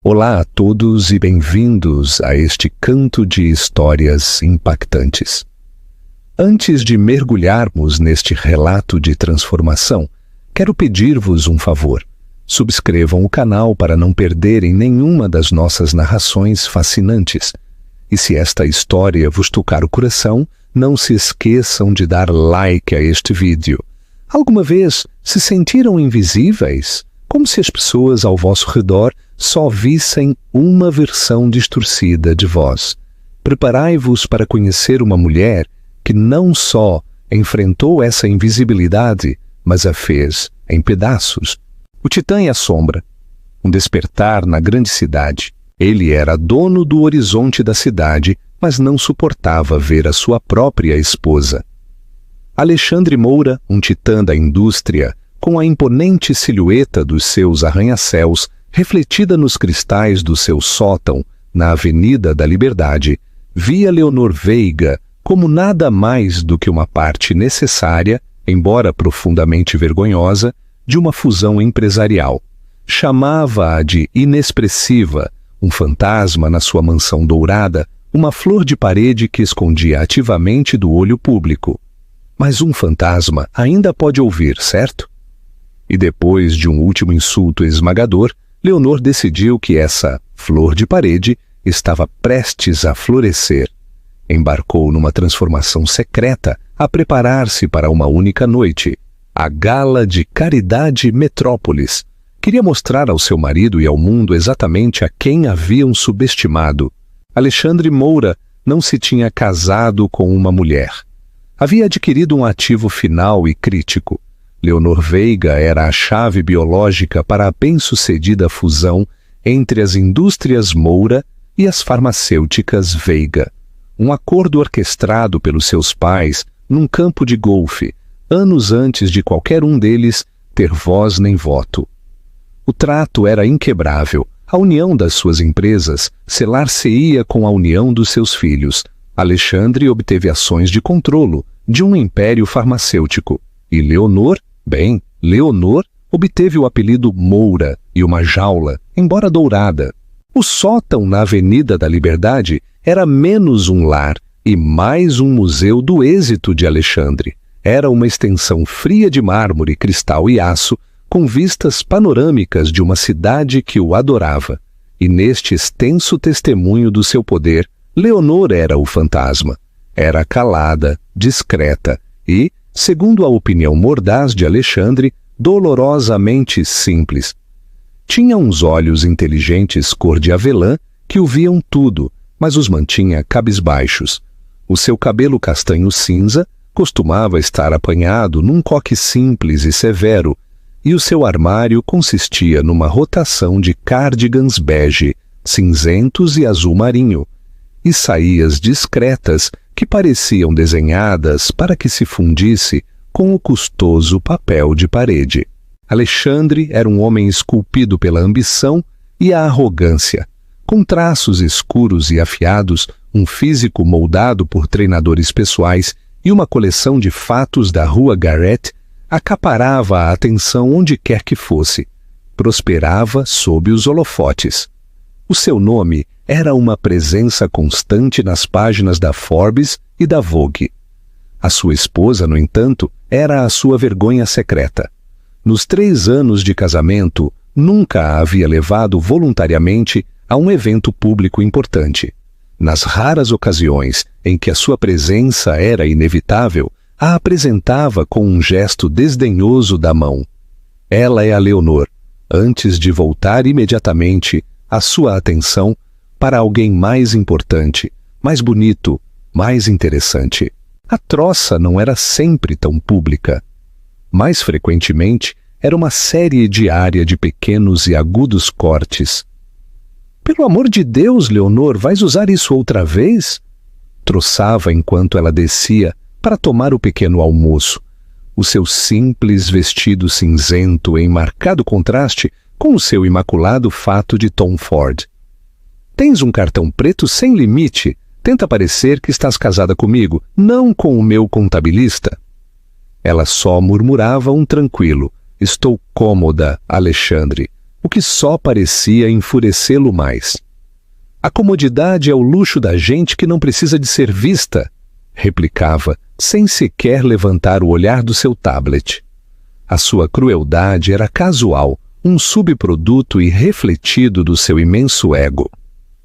Olá a todos e bem-vindos a este canto de histórias impactantes. Antes de mergulharmos neste relato de transformação, quero pedir-vos um favor. Subscrevam o canal para não perderem nenhuma das nossas narrações fascinantes. E se esta história vos tocar o coração, não se esqueçam de dar like a este vídeo. Alguma vez se sentiram invisíveis? Como se as pessoas ao vosso redor só vissem uma versão distorcida de vós. Preparai-vos para conhecer uma mulher que não só enfrentou essa invisibilidade, mas a fez em pedaços. O Titã e a Sombra. Um despertar na grande cidade. Ele era dono do horizonte da cidade, mas não suportava ver a sua própria esposa. Alexandre Moura, um titã da indústria, com a imponente silhueta dos seus arranha-céus refletida nos cristais do seu sótão na Avenida da Liberdade, via Leonor Veiga como nada mais do que uma parte necessária, embora profundamente vergonhosa, de uma fusão empresarial. Chamava-a de inexpressiva, um fantasma na sua mansão dourada, uma flor de parede que escondia ativamente do olho público. Mas um fantasma ainda pode ouvir, certo? E depois de um último insulto esmagador, Leonor decidiu que essa flor de parede estava prestes a florescer. Embarcou numa transformação secreta a preparar-se para uma única noite, a Gala de Caridade Metrópolis. Queria mostrar ao seu marido e ao mundo exatamente a quem haviam subestimado. Alexandre Moura não se tinha casado com uma mulher. Havia adquirido um ativo final e crítico. Leonor Veiga era a chave biológica para a bem-sucedida fusão entre as indústrias Moura e as farmacêuticas Veiga. Um acordo orquestrado pelos seus pais num campo de golfe, anos antes de qualquer um deles ter voz nem voto. O trato era inquebrável. A união das suas empresas selar-se-ia com a união dos seus filhos. Alexandre obteve ações de controlo de um império farmacêutico. E Leonor obteve o apelido Moura e uma jaula, embora dourada. O sótão na Avenida da Liberdade era menos um lar e mais um museu do êxito de Alexandre. Era uma extensão fria de mármore, cristal e aço, com vistas panorâmicas de uma cidade que o adorava. E neste extenso testemunho do seu poder, Leonor era o fantasma. Era calada, discreta e, segundo a opinião mordaz de Alexandre, dolorosamente simples. Tinha uns olhos inteligentes cor de avelã que o viam tudo, mas os mantinha cabisbaixos. O seu cabelo castanho cinza costumava estar apanhado num coque simples e severo, e o seu armário consistia numa rotação de cardigans bege, cinzentos e azul marinho, e saías discretas que pareciam desenhadas para que se fundisse com o custoso papel de parede. Alexandre era um homem esculpido pela ambição e a arrogância. Com traços escuros e afiados, um físico moldado por treinadores pessoais e uma coleção de fatos da Rua Garrett, acaparava a atenção onde quer que fosse. Prosperava sob os holofotes. O seu nome era uma presença constante nas páginas da Forbes e da Vogue. A sua esposa, no entanto, era a sua vergonha secreta. Nos 3 anos de casamento, nunca a havia levado voluntariamente a um evento público importante. Nas raras ocasiões em que a sua presença era inevitável, a apresentava com um gesto desdenhoso da mão. Ela é a Leonor, antes de voltar imediatamente a sua atenção para alguém mais importante, mais bonito, mais interessante. A troça não era sempre tão pública. Mais frequentemente, era uma série diária de pequenos e agudos cortes. "Pelo amor de Deus, Leonor, vais usar isso outra vez?" Troçava enquanto ela descia para tomar o pequeno almoço. O seu simples vestido cinzento em marcado contraste com o seu imaculado fato de Tom Ford. "Tens um cartão preto sem limite. Tenta parecer que estás casada comigo, não com o meu contabilista." Ela só murmurava um tranquilo: "Estou cômoda, Alexandre. o que só parecia enfurecê-lo mais. A comodidade é o luxo da gente que não precisa de ser vista, replicava, sem sequer levantar o olhar do seu tablet. A sua crueldade era casual, um subproduto irrefletido do seu imenso ego.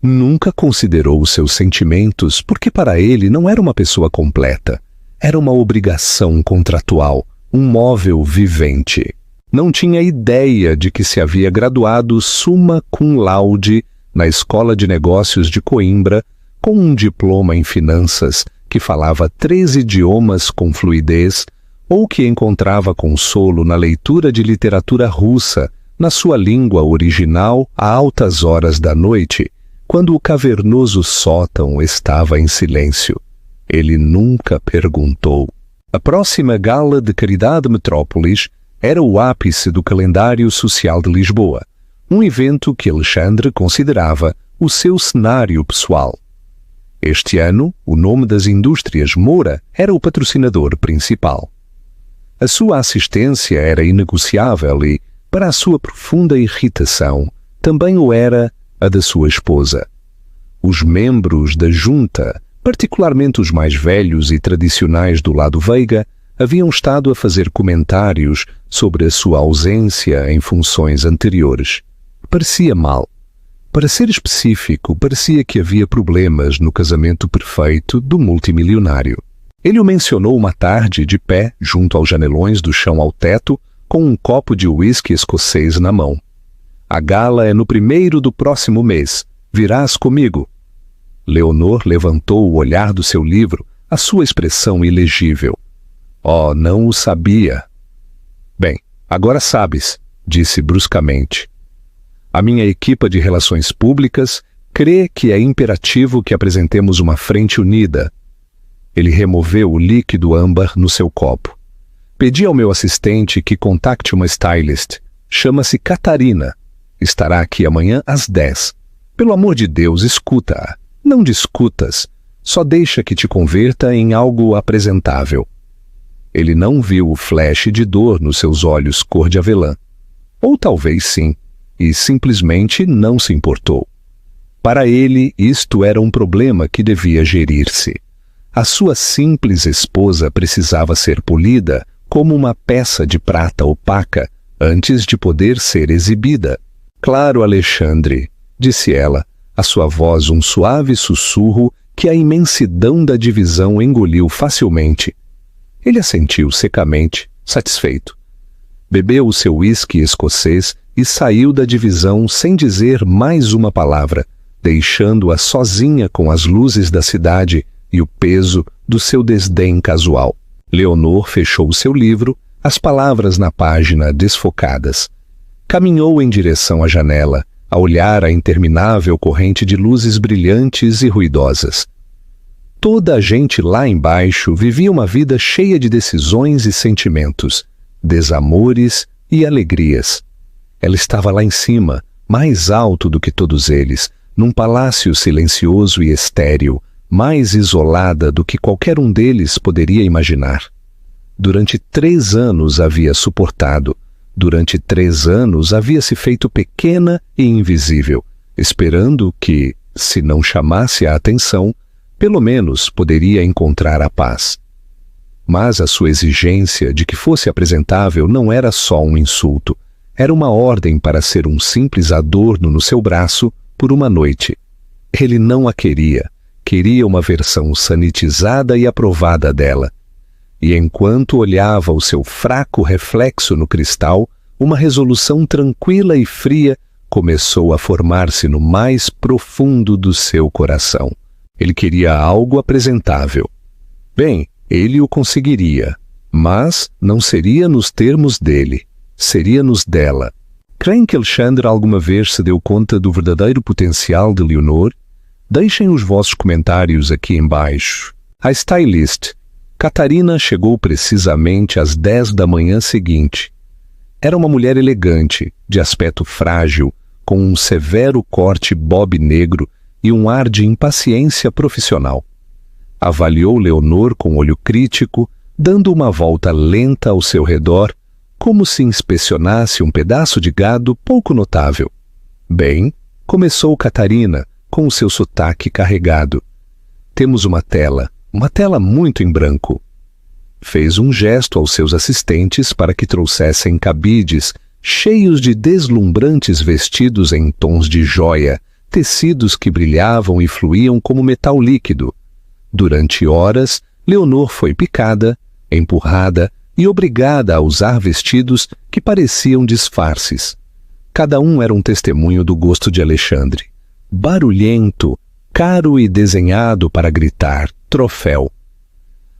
Nunca considerou os seus sentimentos porque para ele não era uma pessoa completa. Era uma obrigação contratual, um móvel vivente. Não tinha ideia de que se havia graduado summa cum laude na Escola de Negócios de Coimbra, com um diploma em finanças, que falava 3 idiomas com fluidez, ou que encontrava consolo na leitura de literatura russa, na sua língua original, a altas horas da noite, quando o cavernoso sótão estava em silêncio. Ele nunca perguntou. A próxima Gala de Caridade Metrópolis era o ápice do calendário social de Lisboa, um evento que Alexandre considerava o seu cenário pessoal. Este ano, o nome das indústrias Moura era o patrocinador principal. A sua assistência era inegociável e, para a sua profunda irritação, também o era a da sua esposa. Os membros da junta, particularmente os mais velhos e tradicionais do lado Veiga, haviam estado a fazer comentários sobre a sua ausência em funções anteriores. Parecia mal. Para ser específico, parecia que havia problemas no casamento perfeito do multimilionário. Ele o mencionou uma tarde de pé junto aos janelões do chão ao teto, com um copo de uísque escocês na mão. A gala é no 1º do próximo mês. Virás comigo. Leonor levantou o olhar do seu livro, a sua expressão ilegível. Oh, não o sabia. Bem, agora sabes, disse bruscamente. A minha equipa de relações públicas crê que é imperativo que apresentemos uma frente unida. Ele removeu o líquido âmbar no seu copo. Pedi ao meu assistente que contacte uma stylist. Chama-se Catarina. Estará aqui amanhã às 10. Pelo amor de Deus, escuta-a. Não discutas. Só deixa que te converta em algo apresentável. Ele não viu o flash de dor nos seus olhos cor de avelã. Ou talvez sim, e simplesmente não se importou. Para ele, isto era um problema que devia gerir-se. A sua simples esposa precisava ser polida como uma peça de prata opaca antes de poder ser exibida. Claro, Alexandre, disse ela, a sua voz um suave sussurro que a imensidão da divisão engoliu facilmente. Ele assentiu secamente, satisfeito. Bebeu o seu uísque escocês e saiu da divisão sem dizer mais uma palavra, deixando-a sozinha com as luzes da cidade e o peso do seu desdém casual. Leonor fechou o seu livro, as palavras na página desfocadas. Caminhou em direção à janela, a olhar a interminável corrente de luzes brilhantes e ruidosas. Toda a gente lá embaixo vivia uma vida cheia de decisões e sentimentos, desamores e alegrias. Ela estava lá em cima, mais alto do que todos eles, num palácio silencioso e estéril, mais isolada do que qualquer um deles poderia imaginar. Durante 3 anos havia suportado, durante 3 anos havia se feito pequena e invisível, esperando que, se não chamasse a atenção, pelo menos poderia encontrar a paz. Mas a sua exigência de que fosse apresentável não era só um insulto, era uma ordem para ser um simples adorno no seu braço por uma noite. Ele não a queria, queria uma versão sanitizada e aprovada dela. E enquanto olhava o seu fraco reflexo no cristal, uma resolução tranquila e fria começou a formar-se no mais profundo do seu coração. Ele queria algo apresentável. Bem, ele o conseguiria, mas não seria nos termos dele, seria nos dela. Creem que Alexandre alguma vez se deu conta do verdadeiro potencial de Leonor? Deixem os vossos comentários aqui embaixo. A stylist, Catarina, chegou precisamente às 10 da manhã seguinte. Era uma mulher elegante, de aspecto frágil, com um severo corte bob negro e um ar de impaciência profissional. Avaliou Leonor com olho crítico, dando uma volta lenta ao seu redor, como se inspecionasse um pedaço de gado pouco notável. Bem, começou Catarina, com o seu sotaque carregado. Temos uma tela muito em branco. Fez um gesto aos seus assistentes para que trouxessem cabides cheios de deslumbrantes vestidos em tons de jóia, tecidos que brilhavam e fluíam como metal líquido. Durante horas, Leonor foi picada, empurrada e obrigada a usar vestidos que pareciam disfarces. Cada um era um testemunho do gosto de Alexandre. Barulhento, caro e desenhado para gritar, troféu.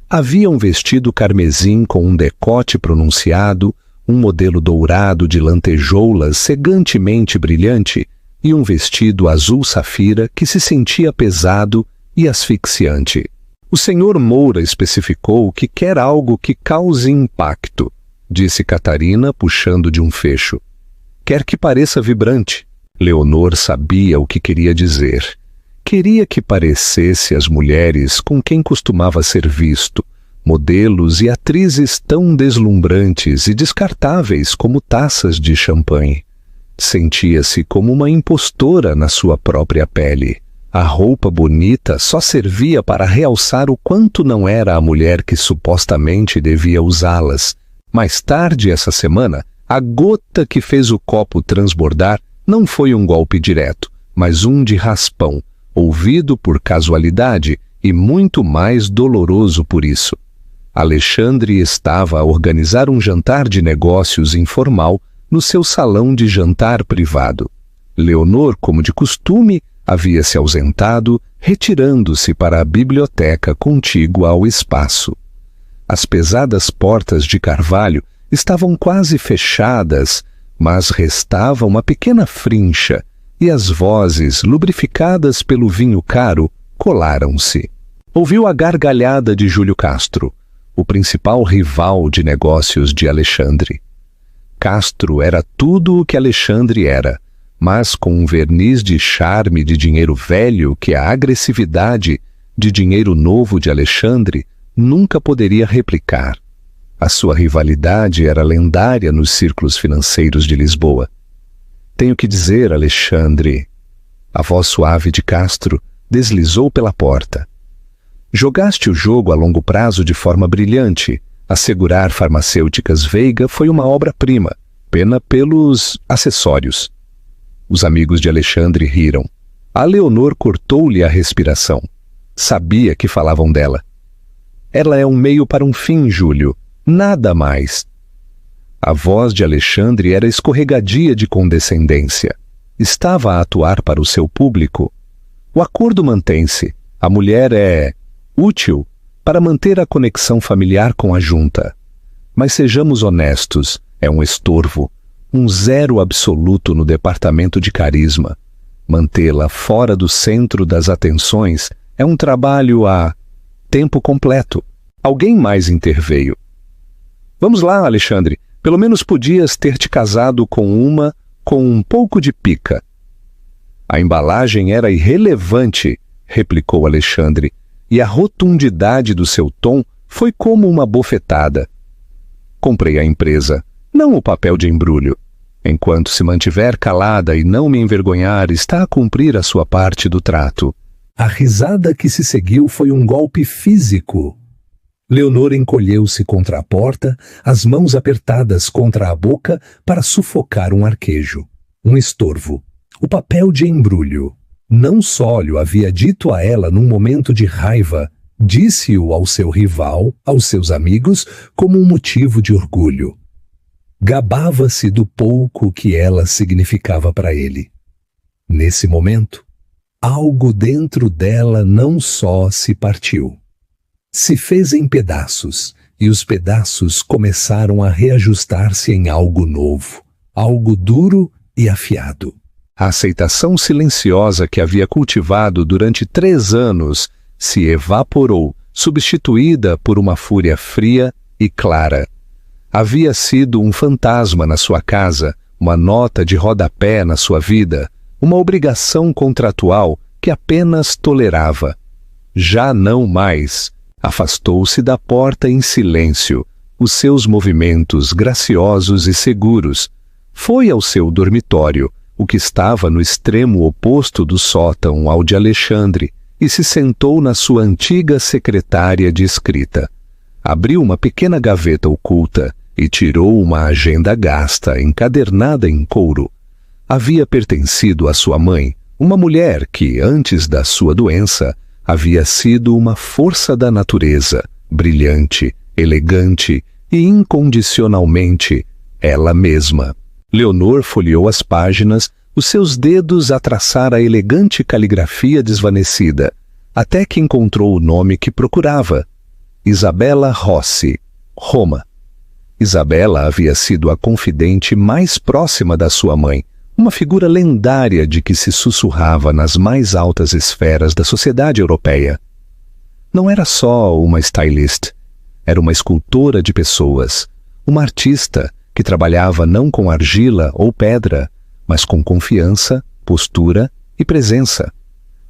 Havia um vestido carmesim com um decote pronunciado, um modelo dourado de lantejoulas cegantemente brilhante e um vestido azul safira que se sentia pesado e asfixiante. O senhor Moura especificou que quer algo que cause impacto, disse Catarina, puxando de um fecho. Quer que pareça vibrante. Leonor sabia o que queria dizer. Queria que parecesse as mulheres com quem costumava ser visto, modelos e atrizes tão deslumbrantes e descartáveis como taças de champanhe. Sentia-se como uma impostora na sua própria pele. A roupa bonita só servia para realçar o quanto não era a mulher que supostamente devia usá-las. Mais tarde essa semana, a gota que fez o copo transbordar não foi um golpe direto, mas um de raspão, ouvido por casualidade e muito mais doloroso por isso. Alexandre estava a organizar um jantar de negócios informal no seu salão de jantar privado. Leonor, como de costume, havia se ausentado, retirando-se para a biblioteca contígua ao espaço. As pesadas portas de carvalho estavam quase fechadas, mas restava uma pequena frincha, e as vozes, lubrificadas pelo vinho caro, colaram-se. Ouviu a gargalhada de Júlio Castro, o principal rival de negócios de Alexandre. Castro era tudo o que Alexandre era, mas com um verniz de charme de dinheiro velho que a agressividade de dinheiro novo de Alexandre nunca poderia replicar. A sua rivalidade era lendária nos círculos financeiros de Lisboa. Tenho que dizer, Alexandre. A voz suave de Castro deslizou pela porta. Jogaste o jogo a longo prazo de forma brilhante. Assegurar Farmacêuticas Veiga foi uma obra-prima, pena pelos acessórios. Os amigos de Alexandre riram. A Leonor cortou-lhe a respiração. Sabia que falavam dela. Ela é um meio para um fim, Júlio. Nada mais. A voz de Alexandre era escorregadia de condescendência. Estava a atuar para o seu público. O acordo mantém-se. A mulher é útil para manter a conexão familiar com a junta. Mas sejamos honestos, é um estorvo, um zero absoluto no departamento de carisma. Mantê-la fora do centro das atenções é um trabalho a tempo completo. Alguém mais interveio. Vamos lá, Alexandre. Pelo menos podias ter te casado com uma com um pouco de pica. A embalagem era irrelevante, replicou Alexandre, e a rotundidade do seu tom foi como uma bofetada. Comprei a empresa, não o papel de embrulho. Enquanto se mantiver calada e não me envergonhar, está a cumprir a sua parte do trato. A risada que se seguiu foi um golpe físico. Leonor encolheu-se contra a porta, as mãos apertadas contra a boca para sufocar um arquejo. Um estorvo. O papel de embrulho. Não só lhe havia dito a ela num momento de raiva, disse-o ao seu rival, aos seus amigos, como um motivo de orgulho. Gabava-se do pouco que ela significava para ele. Nesse momento, algo dentro dela não só se partiu. Se fez em pedaços, e os pedaços começaram a reajustar-se em algo novo, algo duro e afiado. A aceitação silenciosa que havia cultivado durante 3 anos se evaporou, substituída por uma fúria fria e clara. Havia sido um fantasma na sua casa, uma nota de rodapé na sua vida, uma obrigação contratual que apenas tolerava. Já não mais. Afastou-se da porta em silêncio, os seus movimentos graciosos e seguros. Foi ao seu dormitório, o que estava no extremo oposto do sótão ao de Alexandre, e se sentou na sua antiga secretária de escrita. Abriu uma pequena gaveta oculta e tirou uma agenda gasta, encadernada em couro. Havia pertencido à sua mãe, uma mulher que, antes da sua doença, havia sido uma força da natureza, brilhante, elegante e incondicionalmente ela mesma. Leonor folheou as páginas, os seus dedos a traçar a elegante caligrafia desvanecida, até que encontrou o nome que procurava: Isabella Rossi, Roma. Isabella havia sido a confidente mais próxima da sua mãe, uma figura lendária de que se sussurrava nas mais altas esferas da sociedade europeia. Não era só uma stylist, era uma escultora de pessoas, uma artista que trabalhava não com argila ou pedra, mas com confiança, postura e presença.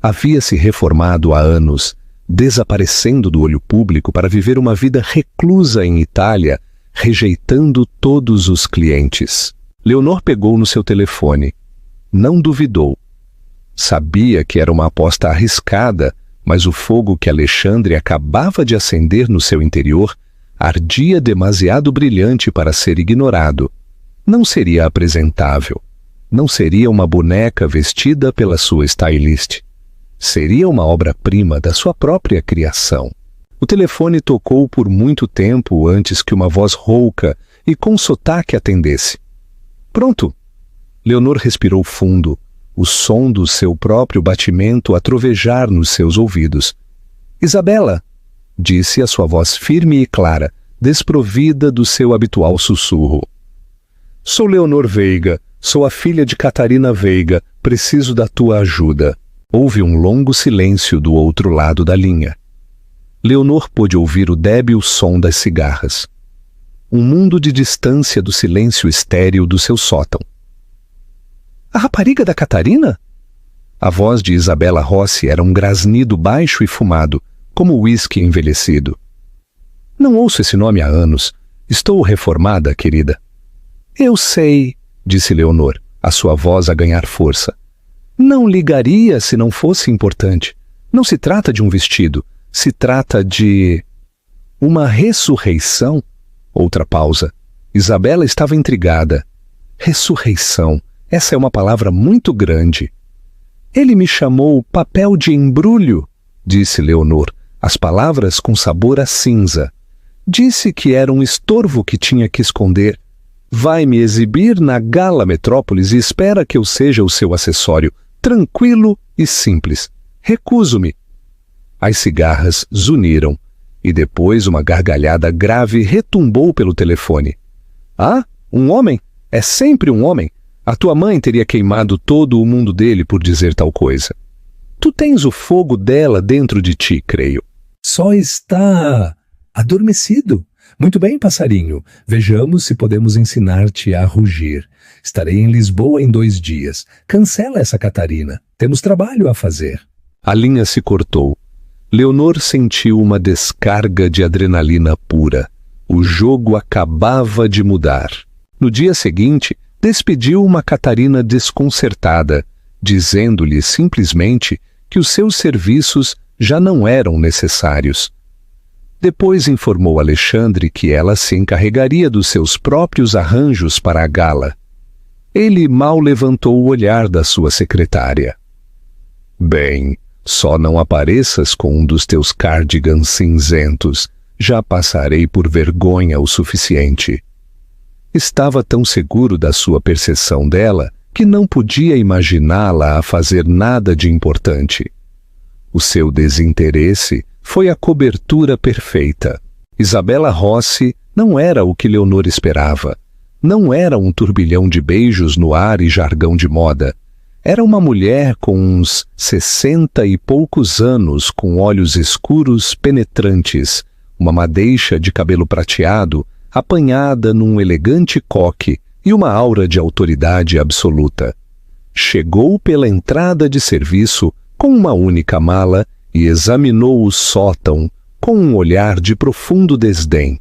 Havia se reformado há anos, desaparecendo do olho público para viver uma vida reclusa em Itália, rejeitando todos os clientes. Leonor pegou no seu telefone. Não duvidou. Sabia que era uma aposta arriscada, mas o fogo que Alexandre acabava de acender no seu interior ardia demasiado brilhante para ser ignorado. Não seria apresentável. Não seria uma boneca vestida pela sua stylist. Seria uma obra-prima da sua própria criação. O telefone tocou por muito tempo antes que uma voz rouca e com sotaque atendesse. Pronto! Leonor respirou fundo, o som do seu próprio batimento a trovejar nos seus ouvidos. Isabella! Disse a sua voz firme e clara, desprovida do seu habitual sussurro. Sou Leonor Veiga, sou a filha de Catarina Veiga, preciso da tua ajuda. Houve um longo silêncio do outro lado da linha. Leonor pôde ouvir o débil som das cigarras. Um mundo de distância do silêncio estéril do seu sótão. A rapariga da Catarina? A voz de Isabella Rossi era um grasnido baixo e fumado, como uísque envelhecido. Não ouço esse nome há anos. Estou reformada, querida. Eu sei, disse Leonor, a sua voz a ganhar força. Não ligaria se não fosse importante. Não se trata de um vestido. Se trata de... uma ressurreição? Outra pausa. Isabella estava intrigada. Ressurreição. Essa é uma palavra muito grande. Ele me chamou papel de embrulho, disse Leonor, as palavras com sabor a cinza. Disse que era um estorvo que tinha que esconder. Vai me exibir na Gala Metrópolis e espera que eu seja o seu acessório, tranquilo e simples. Recuso-me. As cigarras zuniram, e depois uma gargalhada grave retumbou pelo telefone. Ah, um homem? É sempre um homem? A tua mãe teria queimado todo o mundo dele por dizer tal coisa. Tu tens o fogo dela dentro de ti, creio. Só está adormecido. Muito bem, passarinho. Vejamos se podemos ensinar-te a rugir. Estarei em Lisboa em 2 dias. Cancela essa Catarina. Temos trabalho a fazer. A linha se cortou. Leonor sentiu uma descarga de adrenalina pura. O jogo acabava de mudar. No dia seguinte, despediu uma Catarina desconcertada, dizendo-lhe simplesmente que os seus serviços já não eram necessários. Depois informou Alexandre que ela se encarregaria dos seus próprios arranjos para a gala. Ele mal levantou o olhar da sua secretária. Bem, só não apareças com um dos teus cardigans cinzentos. Já passarei por vergonha o suficiente. Estava tão seguro da sua percepção dela que não podia imaginá-la a fazer nada de importante. O seu desinteresse foi a cobertura perfeita. Isabella Rossi não era o que Leonor esperava. Não era um turbilhão de beijos no ar e jargão de moda. Era uma mulher com uns 60 e poucos anos, com olhos escuros penetrantes, uma madeixa de cabelo prateado, apanhada num elegante coque e uma aura de autoridade absoluta. Chegou pela entrada de serviço com uma única mala e examinou o sótão com um olhar de profundo desdém.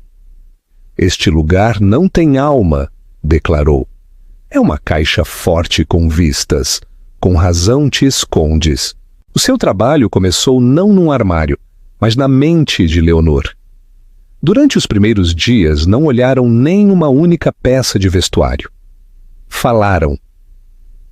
Este lugar não tem alma, declarou. É uma caixa forte com vistas. Com razão te escondes. O seu trabalho começou não num armário, mas na mente de Leonor. Durante os primeiros dias não olharam nem uma única peça de vestuário. Falaram.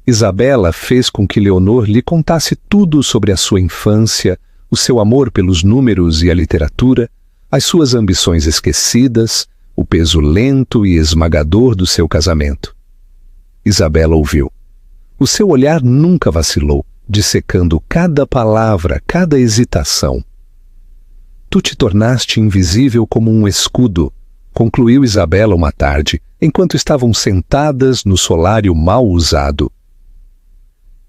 Isabela fez com que Leonor lhe contasse tudo sobre a sua infância, o seu amor pelos números e a literatura, as suas ambições esquecidas, o peso lento e esmagador do seu casamento. Isabela ouviu. O seu olhar nunca vacilou, dissecando cada palavra, cada hesitação. Tu te tornaste invisível como um escudo, concluiu Isabela uma tarde, enquanto estavam sentadas no solário mal usado.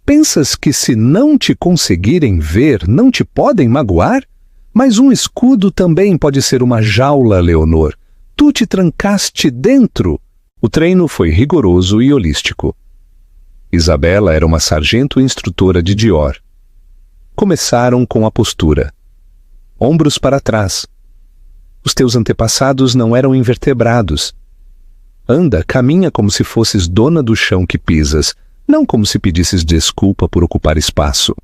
Pensas que se não te conseguirem ver, não te podem magoar? Mas um escudo também pode ser uma jaula, Leonor. Tu te trancaste dentro. O treino foi rigoroso e holístico. Isabela era uma sargento instrutora de Dior. Começaram com a postura. Ombros para trás. Os teus antepassados não eram invertebrados. Anda, caminha como se fosses dona do chão que pisas, não como se pedisses desculpa por ocupar espaço.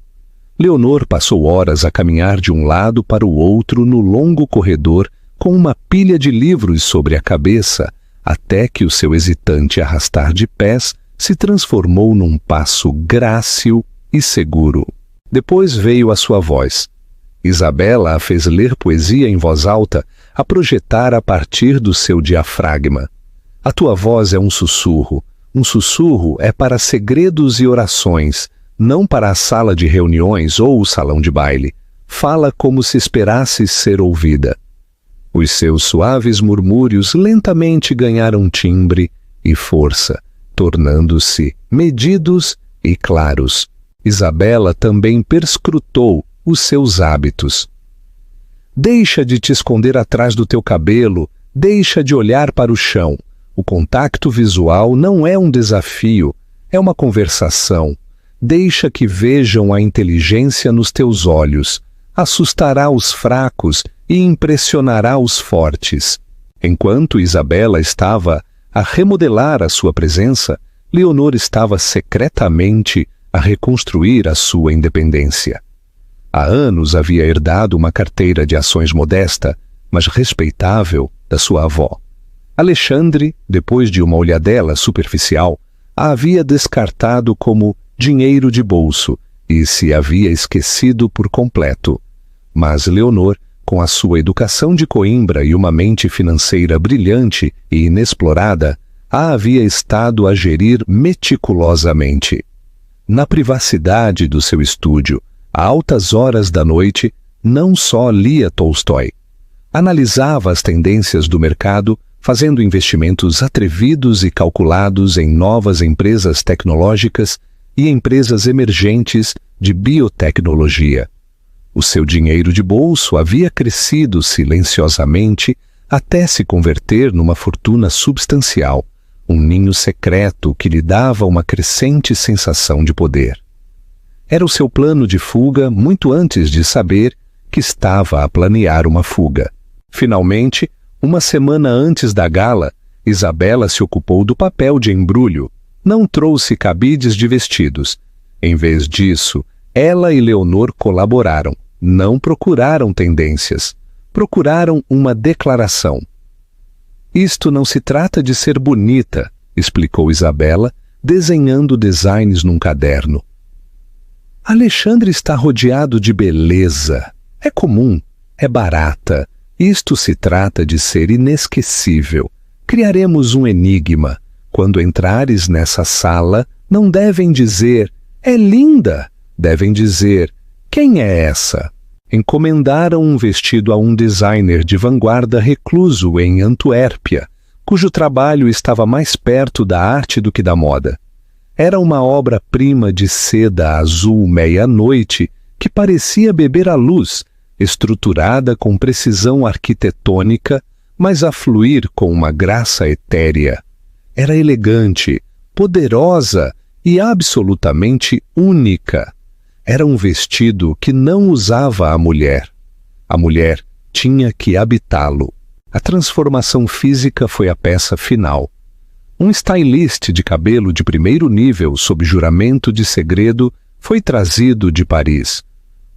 Leonor passou horas a caminhar de um lado para o outro no longo corredor com uma pilha de livros sobre a cabeça, até que o seu hesitante arrastar de pés se transformou num passo grácil e seguro. Depois veio a sua voz. Isabela a fez ler poesia em voz alta, a projetar a partir do seu diafragma. A tua voz é um sussurro. Um sussurro é para segredos e orações, não para a sala de reuniões ou o salão de baile. Fala como se esperasses ser ouvida. Os seus suaves murmúrios lentamente ganharam timbre e força, tornando-se medidos e claros. Isabela também perscrutou os seus hábitos. Deixa de te esconder atrás do teu cabelo, deixa de olhar para o chão. O contato visual não é um desafio, é uma conversação. Deixa que vejam a inteligência nos teus olhos. Assustará os fracos e impressionará os fortes. Enquanto Isabela estava a remodelar a sua presença, Leonor estava secretamente a reconstruir a sua independência. Há anos havia herdado uma carteira de ações modesta, mas respeitável, da sua avó. Alexandre, depois de uma olhadela superficial, a havia descartado como dinheiro de bolso e se havia esquecido por completo. Mas Leonor, com a sua educação de Coimbra e uma mente financeira brilhante e inexplorada, a havia estado a gerir meticulosamente. Na privacidade do seu estúdio, a altas horas da noite, não só lia Tolstói. Analisava as tendências do mercado, fazendo investimentos atrevidos e calculados em novas empresas tecnológicas e empresas emergentes de biotecnologia. O seu dinheiro de bolso havia crescido silenciosamente até se converter numa fortuna substancial, um ninho secreto que lhe dava uma crescente sensação de poder. Era o seu plano de fuga muito antes de saber que estava a planear uma fuga. Finalmente, uma semana antes da gala, Isabela se ocupou do papel de embrulho. Não trouxe cabides de vestidos. Em vez disso, ela e Leonor colaboraram. Não procuraram tendências. Procuraram uma declaração. Isto não se trata de ser bonita, explicou Isabela, desenhando designs num caderno. Alexandre está rodeado de beleza. É comum, é barata. Isto se trata de ser inesquecível. Criaremos um enigma. Quando entrares nessa sala, não devem dizer, é linda. Devem dizer, quem é essa? Encomendaram um vestido a um designer de vanguarda recluso em Antuérpia, cujo trabalho estava mais perto da arte do que da moda. Era uma obra-prima de seda azul meia-noite que parecia beber a luz, estruturada com precisão arquitetônica, mas a fluir com uma graça etérea. Era elegante, poderosa e absolutamente única. Era um vestido que não usava a mulher. A mulher tinha que habitá-lo. A transformação física foi a peça final. Um stylist de cabelo de primeiro nível, sob juramento de segredo, foi trazido de Paris.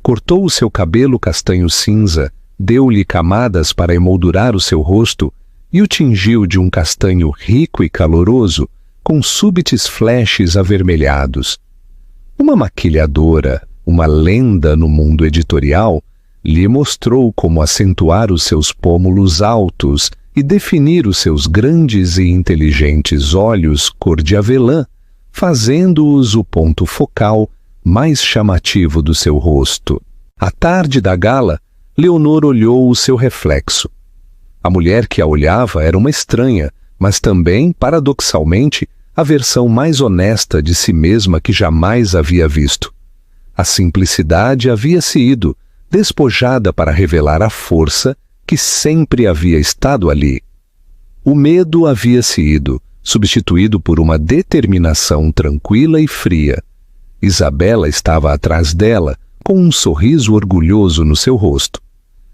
Cortou o seu cabelo castanho cinza, deu-lhe camadas para emoldurar o seu rosto e o tingiu de um castanho rico e caloroso, com súbitos flashes avermelhados. Uma maquilhadora, uma lenda no mundo editorial, lhe mostrou como acentuar os seus pômulos altos e definir os seus grandes e inteligentes olhos cor de avelã, fazendo-os o ponto focal mais chamativo do seu rosto. À tarde da gala, Leonor olhou o seu reflexo. A mulher que a olhava era uma estranha, mas também, paradoxalmente, a versão mais honesta de si mesma que jamais havia visto. A simplicidade havia-se ido, despojada para revelar a força que sempre havia estado ali. O medo havia-se ido, substituído por uma determinação tranquila e fria. Isabela estava atrás dela, com um sorriso orgulhoso no seu rosto.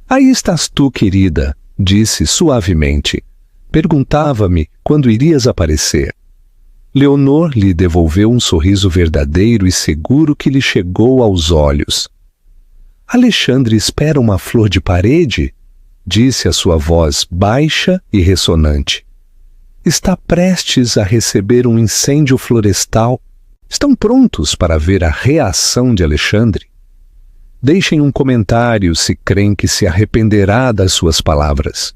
"Aí estás tu, querida", disse suavemente. "Perguntava-me quando irias aparecer." Leonor lhe devolveu um sorriso verdadeiro e seguro que lhe chegou aos olhos. "Alexandre espera uma flor de parede?" disse a sua voz baixa e ressonante. "Está prestes a receber um incêndio florestal. Estão prontos para ver a reação de Alexandre? Deixem um comentário se creem que se arrependerá das suas palavras.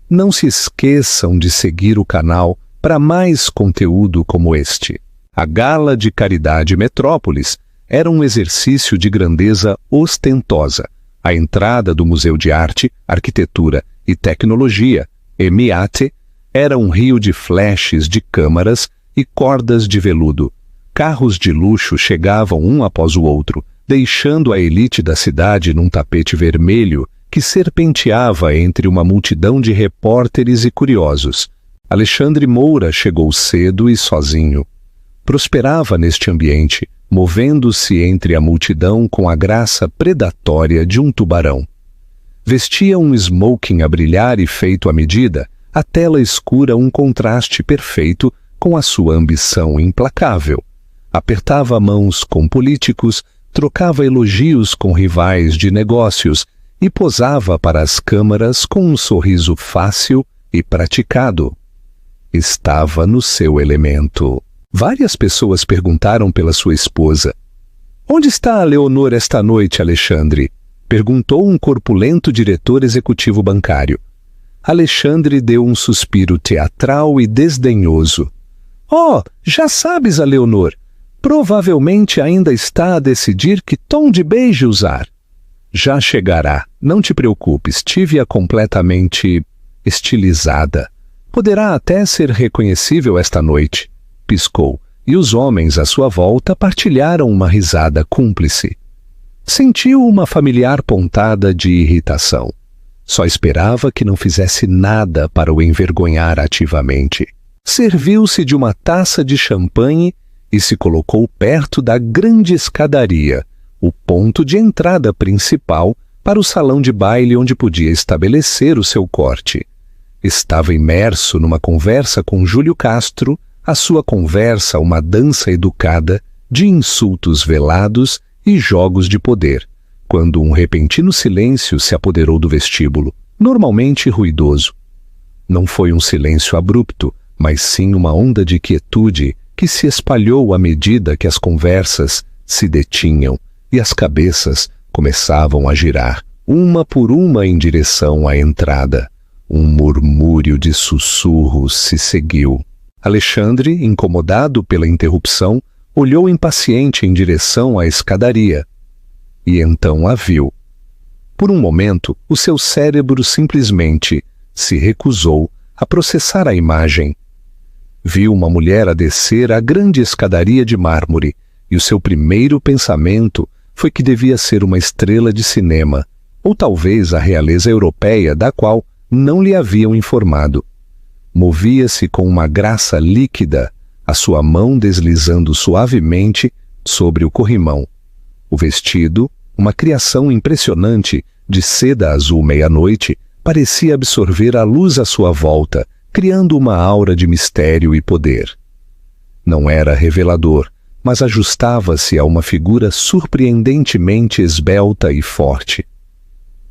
Não se esqueçam de seguir o canal para mais conteúdo como este. A Gala de Caridade Metrópolis era um exercício de grandeza ostentosa. A entrada do Museu de Arte, Arquitetura e Tecnologia, MAT, era um rio de flashes de câmaras e cordas de veludo. Carros de luxo chegavam um após o outro, deixando a elite da cidade num tapete vermelho que serpenteava entre uma multidão de repórteres e curiosos. Alexandre Moura chegou cedo e sozinho. Prosperava neste ambiente, movendo-se entre a multidão com a graça predatória de um tubarão. Vestia um smoking a brilhar e feito à medida, a tela escura um contraste perfeito com a sua ambição implacável. Apertava mãos com políticos, trocava elogios com rivais de negócios e posava para as câmaras com um sorriso fácil e praticado. Estava no seu elemento. Várias pessoas perguntaram pela sua esposa. "Onde está a Leonor esta noite, Alexandre?" perguntou um corpulento diretor executivo bancário. Alexandre deu um suspiro teatral e desdenhoso. "Oh, já sabes a Leonor. Provavelmente ainda está a decidir que tom de beijo usar." "Já chegará, não te preocupes, tive-a completamente estilizada. Poderá até ser reconhecível esta noite." Piscou, e os homens à sua volta partilharam uma risada cúmplice. Sentiu uma familiar pontada de irritação. Só esperava que não fizesse nada para o envergonhar ativamente. Serviu-se de uma taça de champanhe e se colocou perto da grande escadaria, o ponto de entrada principal para o salão de baile onde podia estabelecer o seu corte. Estava imerso numa conversa com Júlio Castro, a sua conversa uma dança educada de insultos velados e jogos de poder, quando um repentino silêncio se apoderou do vestíbulo, normalmente ruidoso. Não foi um silêncio abrupto, mas sim uma onda de quietude que se espalhou à medida que as conversas se detinham e as cabeças começavam a girar, uma por uma em direção à entrada. Um murmúrio de sussurros se seguiu. Alexandre, incomodado pela interrupção, olhou impaciente em direção à escadaria. E então a viu. Por um momento, o seu cérebro simplesmente se recusou a processar a imagem. Viu uma mulher a descer a grande escadaria de mármore, e o seu primeiro pensamento foi que devia ser uma estrela de cinema, ou talvez a realeza europeia da qual não lhe haviam informado. Movia-se com uma graça líquida, a sua mão deslizando suavemente sobre o corrimão. O vestido, uma criação impressionante de seda azul meia-noite, parecia absorver a luz à sua volta, criando uma aura de mistério e poder. Não era revelador, mas ajustava-se a uma figura surpreendentemente esbelta e forte.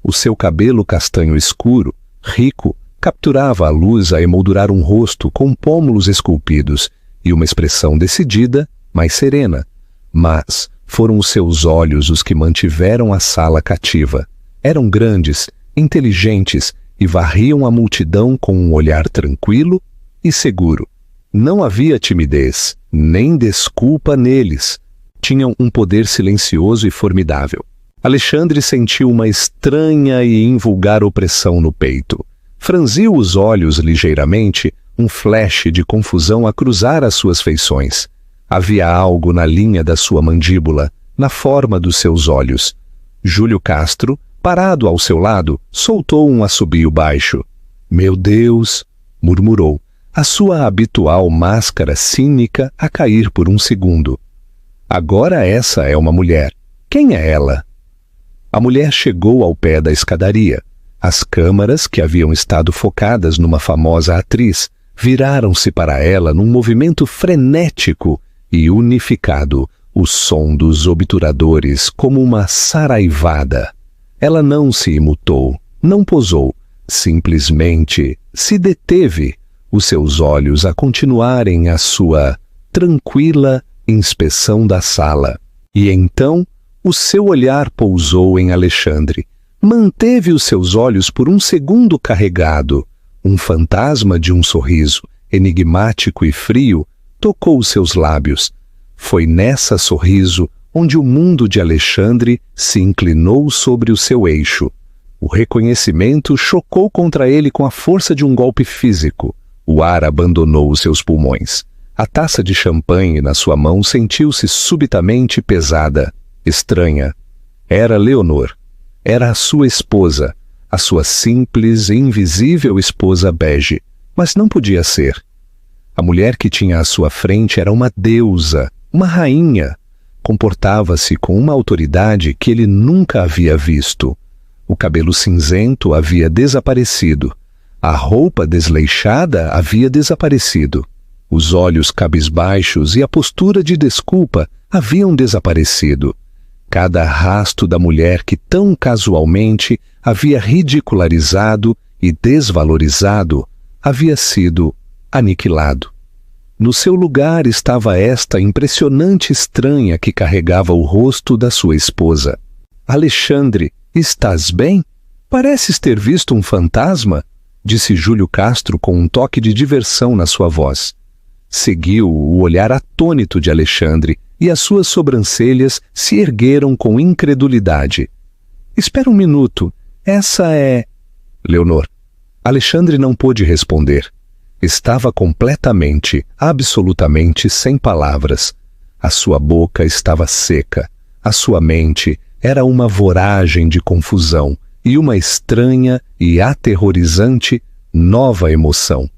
O seu cabelo castanho escuro, rico, capturava a luz a emoldurar um rosto com pômulos esculpidos e uma expressão decidida, mas serena. Mas foram os seus olhos os que mantiveram a sala cativa. Eram grandes, inteligentes e varriam a multidão com um olhar tranquilo e seguro. Não havia timidez, nem desculpa neles. Tinham um poder silencioso e formidável. Alexandre sentiu uma estranha e invulgar opressão no peito. Franziu os olhos ligeiramente, um flash de confusão a cruzar as suas feições. Havia algo na linha da sua mandíbula, na forma dos seus olhos. Júlio Castro, parado ao seu lado, soltou um assobio baixo. "Meu Deus!" murmurou, a sua habitual máscara cínica a cair por um segundo. "Agora essa é uma mulher. Quem é ela?" A mulher chegou ao pé da escadaria. As câmaras, que haviam estado focadas numa famosa atriz, viraram-se para ela num movimento frenético e unificado, o som dos obturadores como uma saraivada. Ela não se imutou, não posou, simplesmente se deteve, os seus olhos a continuarem a sua tranquila inspeção da sala. E então, o seu olhar pousou em Alexandre. Manteve os seus olhos por um segundo carregado. Um fantasma de um sorriso, enigmático e frio, tocou os seus lábios. Foi nessa sorriso onde o mundo de Alexandre se inclinou sobre o seu eixo. O reconhecimento chocou contra ele com a força de um golpe físico. O ar abandonou os seus pulmões. A taça de champanhe na sua mão sentiu-se subitamente pesada, estranha. Era Leonor. Era a sua esposa, a sua simples e invisível esposa bege, mas não podia ser. A mulher que tinha à sua frente era uma deusa, uma rainha. Comportava-se com uma autoridade que ele nunca havia visto. O cabelo cinzento havia desaparecido. A roupa desleixada havia desaparecido. Os olhos cabisbaixos e a postura de desculpa haviam desaparecido. Cada rasto da mulher que tão casualmente havia ridicularizado e desvalorizado havia sido aniquilado. No seu lugar estava esta impressionante estranha que carregava o rosto da sua esposa. "Alexandre, estás bem? Pareces ter visto um fantasma?" disse Júlio Castro com um toque de diversão na sua voz. Seguiu o olhar atônito de Alexandre e as suas sobrancelhas se ergueram com incredulidade. "Espera um minuto, essa é... Leonor." Alexandre não pôde responder. Estava completamente, absolutamente sem palavras. A sua boca estava seca. A sua mente era uma voragem de confusão e uma estranha e aterrorizante nova emoção.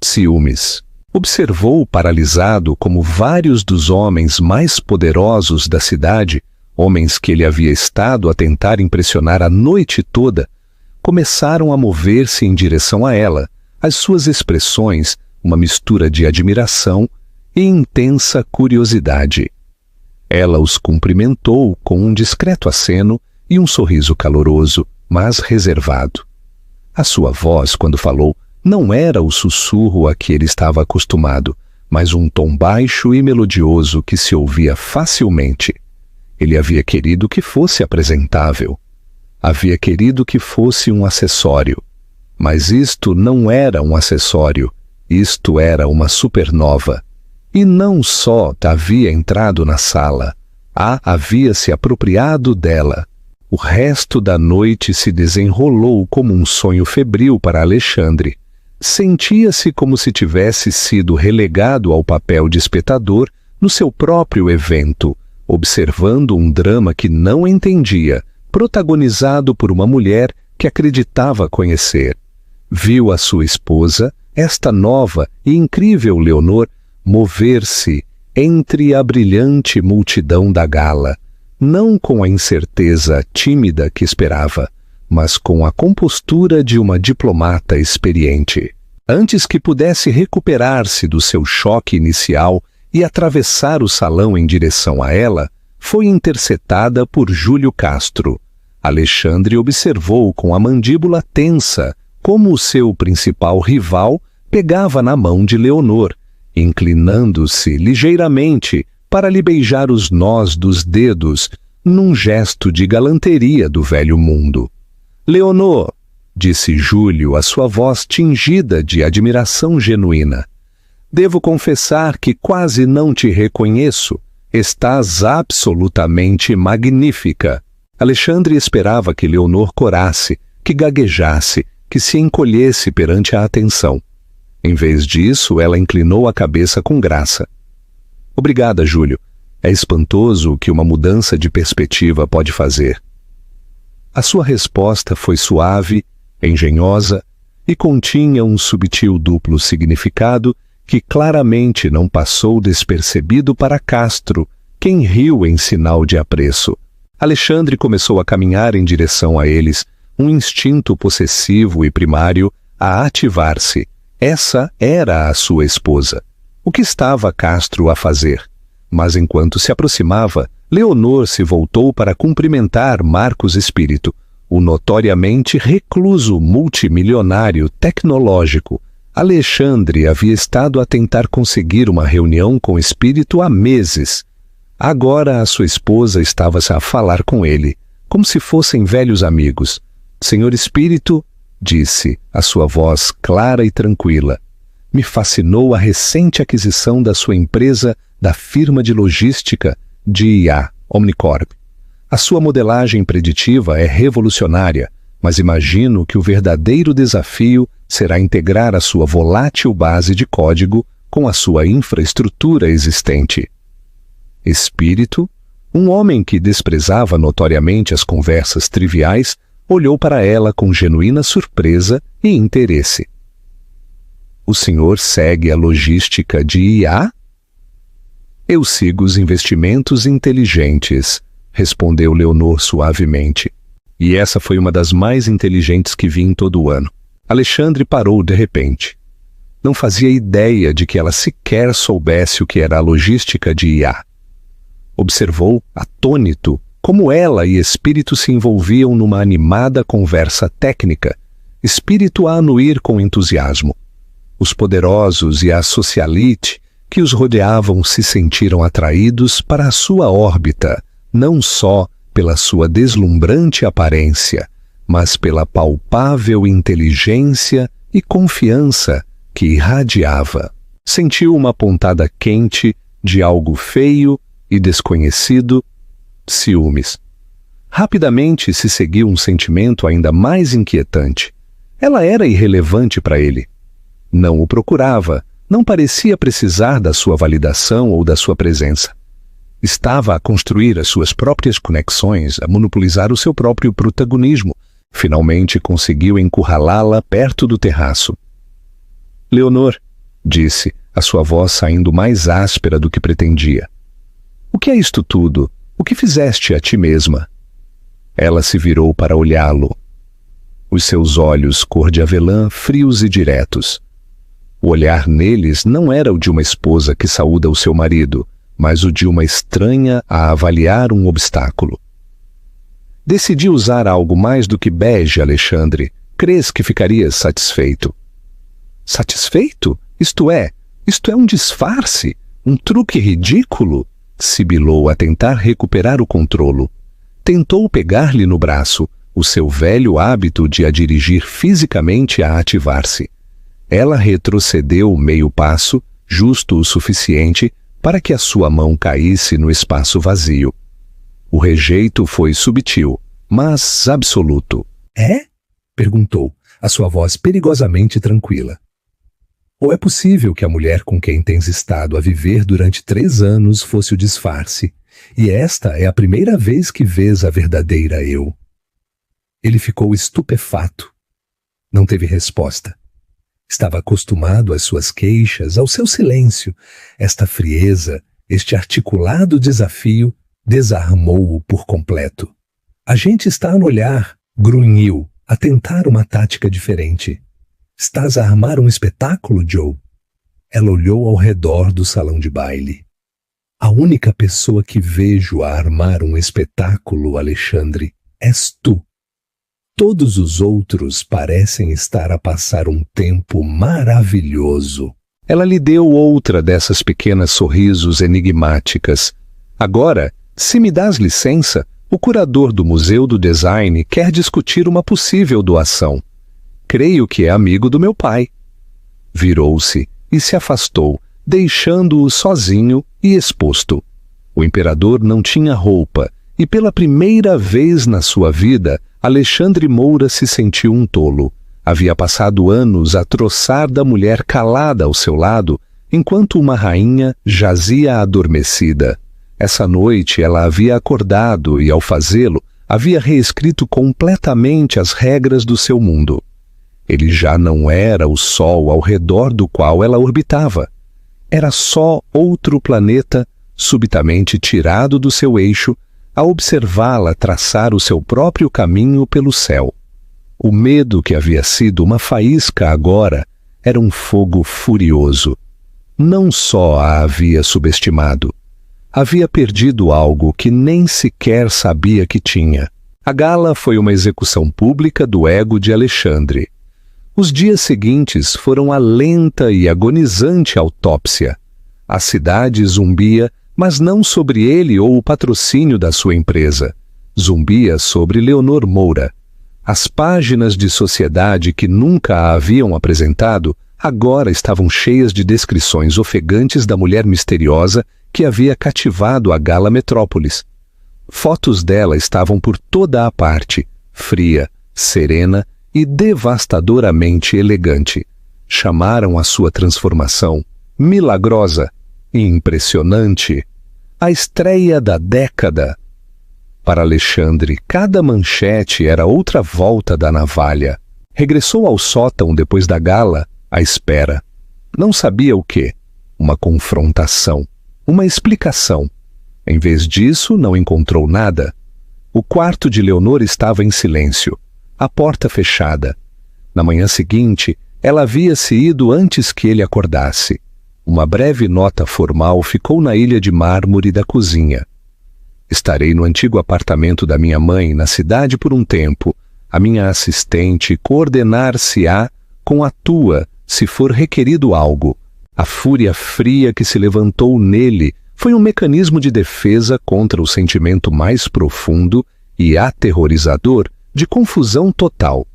Ciúmes. Observou paralisado como vários dos homens mais poderosos da cidade, homens que ele havia estado a tentar impressionar a noite toda, começaram a mover-se em direção a ela, as suas expressões uma mistura de admiração e intensa curiosidade. Ela os cumprimentou com um discreto aceno e um sorriso caloroso, mas reservado. A sua voz, quando falou, não era o sussurro a que ele estava acostumado, mas um tom baixo e melodioso que se ouvia facilmente. Ele havia querido que fosse apresentável. Havia querido que fosse um acessório. Mas isto não era um acessório, isto era uma supernova. E não só havia entrado na sala, havia se apropriado dela. O resto da noite se desenrolou como um sonho febril para Alexandre. Sentia-se como se tivesse sido relegado ao papel de espectador no seu próprio evento, observando um drama que não entendia, protagonizado por uma mulher que acreditava conhecer. Viu a sua esposa, esta nova e incrível Leonor, mover-se entre a brilhante multidão da gala, não com a incerteza tímida que esperava, mas com a compostura de uma diplomata experiente. Antes que pudesse recuperar-se do seu choque inicial e atravessar o salão em direção a ela, foi interceptada por Júlio Castro. Alexandre observou com a mandíbula tensa como o seu principal rival pegava na mão de Leonor, inclinando-se ligeiramente para lhe beijar os nós dos dedos, num gesto de galanteria do velho mundo. «Leonor», disse Júlio, a sua voz tingida de admiração genuína, «devo confessar que quase não te reconheço. Estás absolutamente magnífica». Alexandre esperava que Leonor corasse, que gaguejasse, que se encolhesse perante a atenção. Em vez disso, ela inclinou a cabeça com graça. «Obrigada, Júlio. É espantoso o que uma mudança de perspectiva pode fazer». A sua resposta foi suave, engenhosa e continha um subtil duplo significado que claramente não passou despercebido para Castro, quem riu em sinal de apreço. Alexandre começou a caminhar em direção a eles, um instinto possessivo e primário a ativar-se. Essa era a sua esposa. O que estava Castro a fazer? Mas enquanto se aproximava, Leonor se voltou para cumprimentar Marcos Espírito, o notoriamente recluso multimilionário tecnológico. Alexandre havia estado a tentar conseguir uma reunião com Espírito há meses. Agora a sua esposa estava-se a falar com ele, como se fossem velhos amigos. «Senhor Espírito», disse, a sua voz clara e tranquila, «me fascinou a recente aquisição da sua empresa da firma de logística de IA, Omnicorp. A sua modelagem preditiva é revolucionária, mas imagino que o verdadeiro desafio será integrar a sua volátil base de código com a sua infraestrutura existente». Espírito, um homem que desprezava notoriamente as conversas triviais, olhou para ela com genuína surpresa e interesse. «O senhor segue a logística de IA?» «Eu sigo os investimentos inteligentes», respondeu Leonor suavemente. E essa foi uma das mais inteligentes que vi em todo o ano. Alexandre parou de repente. Não fazia ideia de que ela sequer soubesse o que era a logística de IA. Observou, atônito, como ela e Espírito se envolviam numa animada conversa técnica, Espírito a anuir com entusiasmo. Os poderosos e a socialite que os rodeavam se sentiram atraídos para a sua órbita, não só pela sua deslumbrante aparência, mas pela palpável inteligência e confiança que irradiava. Sentiu uma pontada quente de algo feio e desconhecido, ciúmes. Rapidamente se seguiu um sentimento ainda mais inquietante. Ela era irrelevante para ele. Não o procurava, não parecia precisar da sua validação ou da sua presença. Estava a construir as suas próprias conexões, a monopolizar o seu próprio protagonismo. Finalmente conseguiu encurralá-la perto do terraço. «Leonor», disse, a sua voz saindo mais áspera do que pretendia. «O que é isto tudo? O que fizeste a ti mesma?» Ela se virou para olhá-lo. Os seus olhos cor de avelã, frios e diretos. O olhar neles não era o de uma esposa que saúda o seu marido, mas o de uma estranha a avaliar um obstáculo. «Decidi usar algo mais do que bege, Alexandre. Crês que ficarias satisfeito?» «Satisfeito? Isto é um disfarce? Um truque ridículo?» sibilou a tentar recuperar o controlo. Tentou pegar-lhe no braço, o seu velho hábito de a dirigir fisicamente a ativar-se. Ela retrocedeu meio passo, justo o suficiente para que a sua mão caísse no espaço vazio. O rejeito foi subtil, mas absoluto. «É?» perguntou, a sua voz perigosamente tranquila. «Ou é possível que a mulher com quem tens estado a viver durante 3 anos fosse o disfarce, e esta é a primeira vez que vês a verdadeira eu?» Ele ficou estupefato. Não teve resposta. Estava acostumado às suas queixas, ao seu silêncio. Esta frieza, este articulado desafio, desarmou-o por completo. «A gente está a olhar», Grunhiu, a tentar uma tática diferente. Estás a armar um espetáculo, Joe? Ela olhou ao redor do salão de baile. A única pessoa que vejo a armar um espetáculo, Alexandre, és tu. Todos os outros parecem estar a passar um tempo maravilhoso. Ela lhe deu outra dessas pequenas sorrisos enigmáticas. Agora, se me dás licença, o curador do Museu do Design quer discutir uma possível doação. Creio que é amigo do meu pai. Virou-se e se afastou, deixando-o sozinho e exposto. O imperador não tinha roupa, e pela primeira vez na sua vida, Alexandre Moura se sentiu um tolo. Havia passado anos a troçar da mulher calada ao seu lado, enquanto uma rainha jazia adormecida. Essa noite ela havia acordado e, ao fazê-lo, havia reescrito completamente as regras do seu mundo. Ele já não era o Sol ao redor do qual ela orbitava. Era só outro planeta, subitamente tirado do seu eixo, a observá-la traçar o seu próprio caminho pelo céu. O medo que havia sido uma faísca agora era um fogo furioso. Não só a havia subestimado, havia perdido algo que nem sequer sabia que tinha. A gala foi uma execução pública do ego de Alexandre. Os dias seguintes foram a lenta e agonizante autópsia. A cidade zumbia, mas não sobre ele ou o patrocínio da sua empresa. Zumbia sobre Leonor Moura. As páginas de sociedade que nunca a haviam apresentado agora estavam cheias de descrições ofegantes da mulher misteriosa que havia cativado a Gala Metrópolis. Fotos dela estavam por toda a parte, fria, serena e devastadoramente elegante. Chamaram a sua transformação milagrosa e impressionante. A estreia da década. Para Alexandre, cada manchete era outra volta da navalha. Regressou ao sótão depois da gala, à espera. Não sabia o quê. Uma confrontação. Uma explicação. Em vez disso, não encontrou nada. O quarto de Leonor estava em silêncio, a porta fechada. Na manhã seguinte, ela havia-se ido antes que ele acordasse. Uma breve nota formal ficou na ilha de mármore da cozinha. Estarei no antigo apartamento da minha mãe, na cidade por um tempo. A minha assistente coordenar-se-á com a tua, se for requerido algo. A fúria fria que se levantou nele foi um mecanismo de defesa contra o sentimento mais profundo e aterrorizador de confusão total.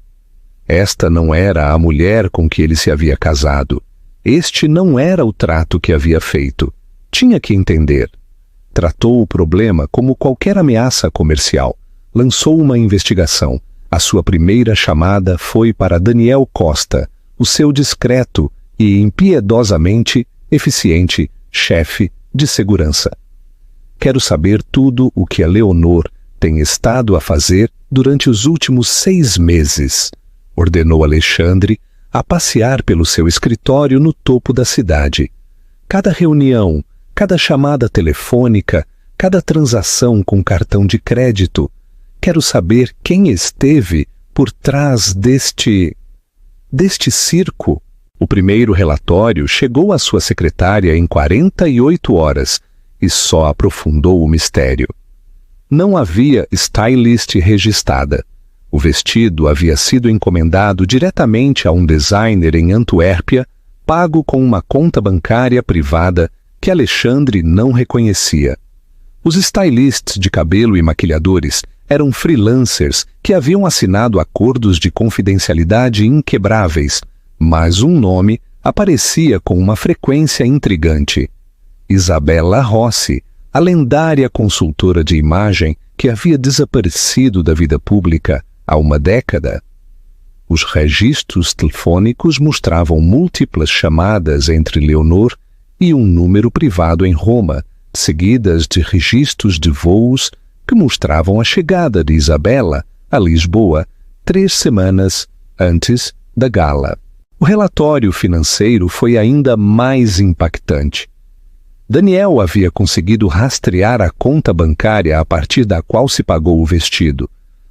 Esta não era a mulher com que ele se havia casado. Este não era o trato que havia feito. Tinha que entender. Tratou o problema como qualquer ameaça comercial. Lançou uma investigação. A sua primeira chamada foi para Daniel Costa, o seu discreto e impiedosamente eficiente chefe de segurança. Quero saber tudo o que a Leonor tem estado a fazer durante os últimos 6 meses, ordenou Alexandre, a passear pelo seu escritório no topo da cidade. Cada reunião, cada chamada telefônica, cada transação com cartão de crédito. Quero saber quem esteve por trás deste circo. O primeiro relatório chegou à sua secretária em 48 horas e só aprofundou o mistério. Não havia stylist registrada. O vestido havia sido encomendado diretamente a um designer em Antuérpia, pago com uma conta bancária privada que Alexandre não reconhecia. Os stylists de cabelo e maquilhadores eram freelancers que haviam assinado acordos de confidencialidade inquebráveis, mas um nome aparecia com uma frequência intrigante. Isabella Rossi, a lendária consultora de imagem que havia desaparecido da vida pública há uma década. Os registros telefônicos mostravam múltiplas chamadas entre Leonor e um número privado em Roma, seguidas de registros de voos que mostravam a chegada de Isabella a Lisboa 3 semanas antes da gala. O relatório financeiro foi ainda mais impactante. Daniel havia conseguido rastrear a conta bancária a partir da qual se pagou o vestido.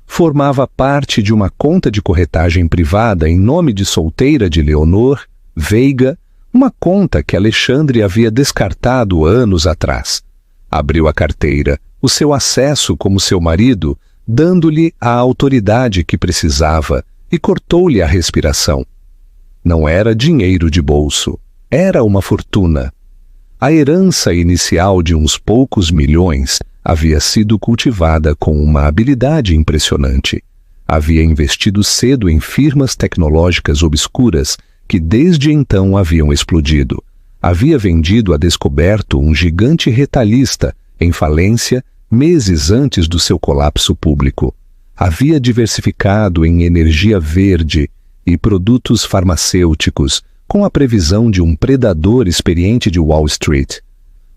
formava parte de uma conta de corretagem privada em nome de solteira de Leonor Veiga, uma conta que Alexandre havia descartado anos atrás. Abriu a carteira, o seu acesso como seu marido, dando-lhe a autoridade que precisava, e cortou-lhe a respiração. Não era dinheiro de bolso, era uma fortuna. A herança inicial de uns poucos milhões havia sido cultivada com uma habilidade impressionante. Havia investido cedo em firmas tecnológicas obscuras que desde então haviam explodido. Havia vendido a descoberto um gigante retalhista em falência meses antes do seu colapso público. Havia diversificado em energia verde e produtos farmacêuticos com a previsão de um predador experiente de Wall Street.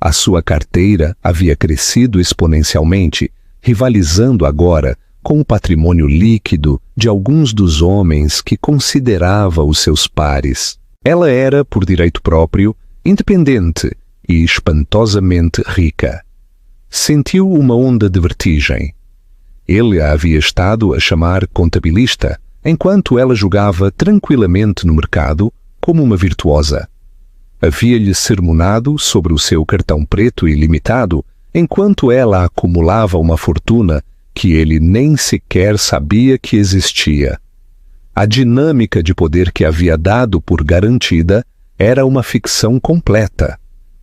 A sua carteira havia crescido exponencialmente, rivalizando agora com o patrimônio líquido de alguns dos homens que considerava os seus pares. Ela era, por direito próprio, independente e espantosamente rica. Sentiu uma onda de vertigem. Ele a havia estado a chamar contabilista, enquanto ela jogava tranquilamente no mercado como uma virtuosa. Havia-lhe sermonado sobre o seu cartão preto ilimitado, enquanto ela acumulava uma fortuna que ele nem sequer sabia que existia. A dinâmica de poder que havia dado por garantida era uma ficção completa.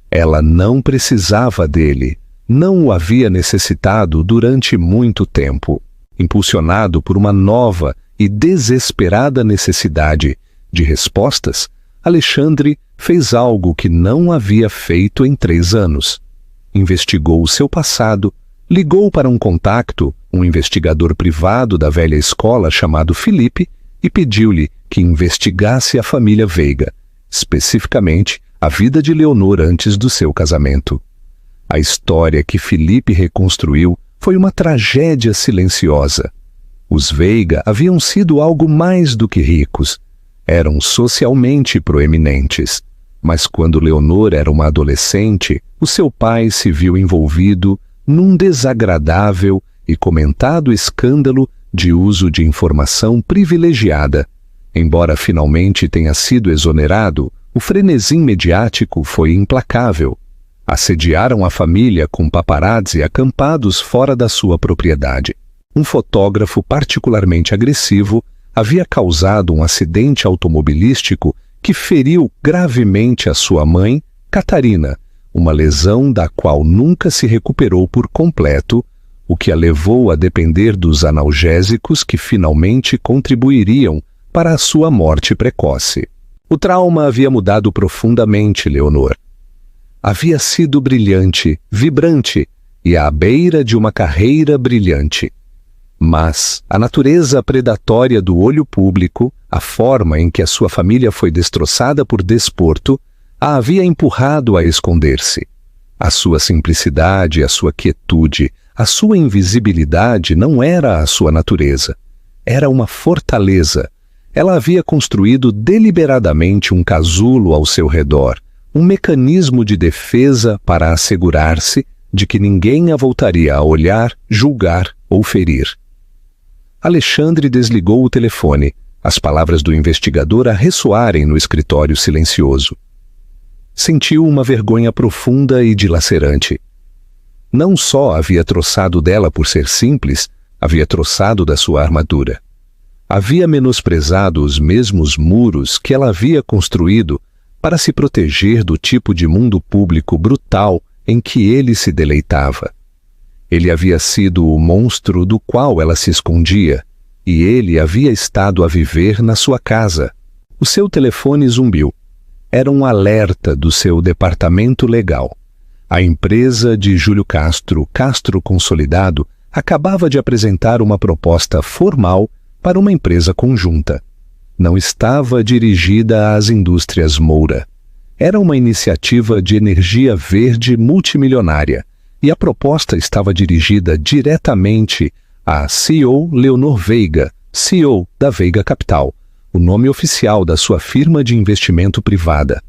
Ela não precisava dele, não o havia necessitado durante muito tempo. Impulsionado por uma nova e desesperada necessidade de respostas, Alexandre fez algo que não havia feito em 3 anos. Investigou o seu passado, ligou para um contacto, um investigador privado da velha escola chamado Felipe, e pediu-lhe que investigasse a família Veiga, especificamente a vida de Leonor antes do seu casamento. A história que Felipe reconstruiu foi uma tragédia silenciosa. Os Veiga haviam sido algo mais do que ricos. Eram socialmente proeminentes. Mas quando Leonor era uma adolescente, o seu pai se viu envolvido num desagradável e comentado escândalo de uso de informação privilegiada. Embora finalmente tenha sido exonerado, o frenesim mediático foi implacável. Assediaram a família com paparazzi acampados fora da sua propriedade. Um fotógrafo particularmente agressivo havia causado um acidente automobilístico que feriu gravemente a sua mãe, Catarina, uma lesão da qual nunca se recuperou por completo, o que a levou a depender dos analgésicos que finalmente contribuiriam para a sua morte precoce. O trauma havia mudado profundamente Leonor. Havia sido brilhante, vibrante e à beira de uma carreira brilhante. Mas a natureza predatória do olho público, a forma em que a sua família foi destroçada por desporto, a havia empurrado a esconder-se. A sua simplicidade, a sua quietude, a sua invisibilidade não era a sua natureza. Era uma fortaleza. Ela havia construído deliberadamente um casulo ao seu redor, um mecanismo de defesa para assegurar-se de que ninguém a voltaria a olhar, julgar ou ferir. Alexandre desligou o telefone, as palavras do investigador a ressoarem no escritório silencioso. Sentiu uma vergonha profunda e dilacerante. Não só havia troçado dela por ser simples, havia troçado da sua armadura. Havia menosprezado os mesmos muros que ela havia construído para se proteger do tipo de mundo público brutal em que ele se deleitava. Ele havia sido o monstro do qual ela se escondia, e ele havia estado a viver na sua casa. O seu telefone zumbiu. Era um alerta do seu departamento legal. A empresa de Júlio Castro, Castro Consolidado, acabava de apresentar uma proposta formal para uma empresa conjunta. Não estava dirigida às indústrias Moura. Era uma iniciativa de energia verde multimilionária, e a proposta estava dirigida diretamente à CEO Leonor Veiga, CEO da Veiga Capital, o nome oficial da sua firma de investimento privada.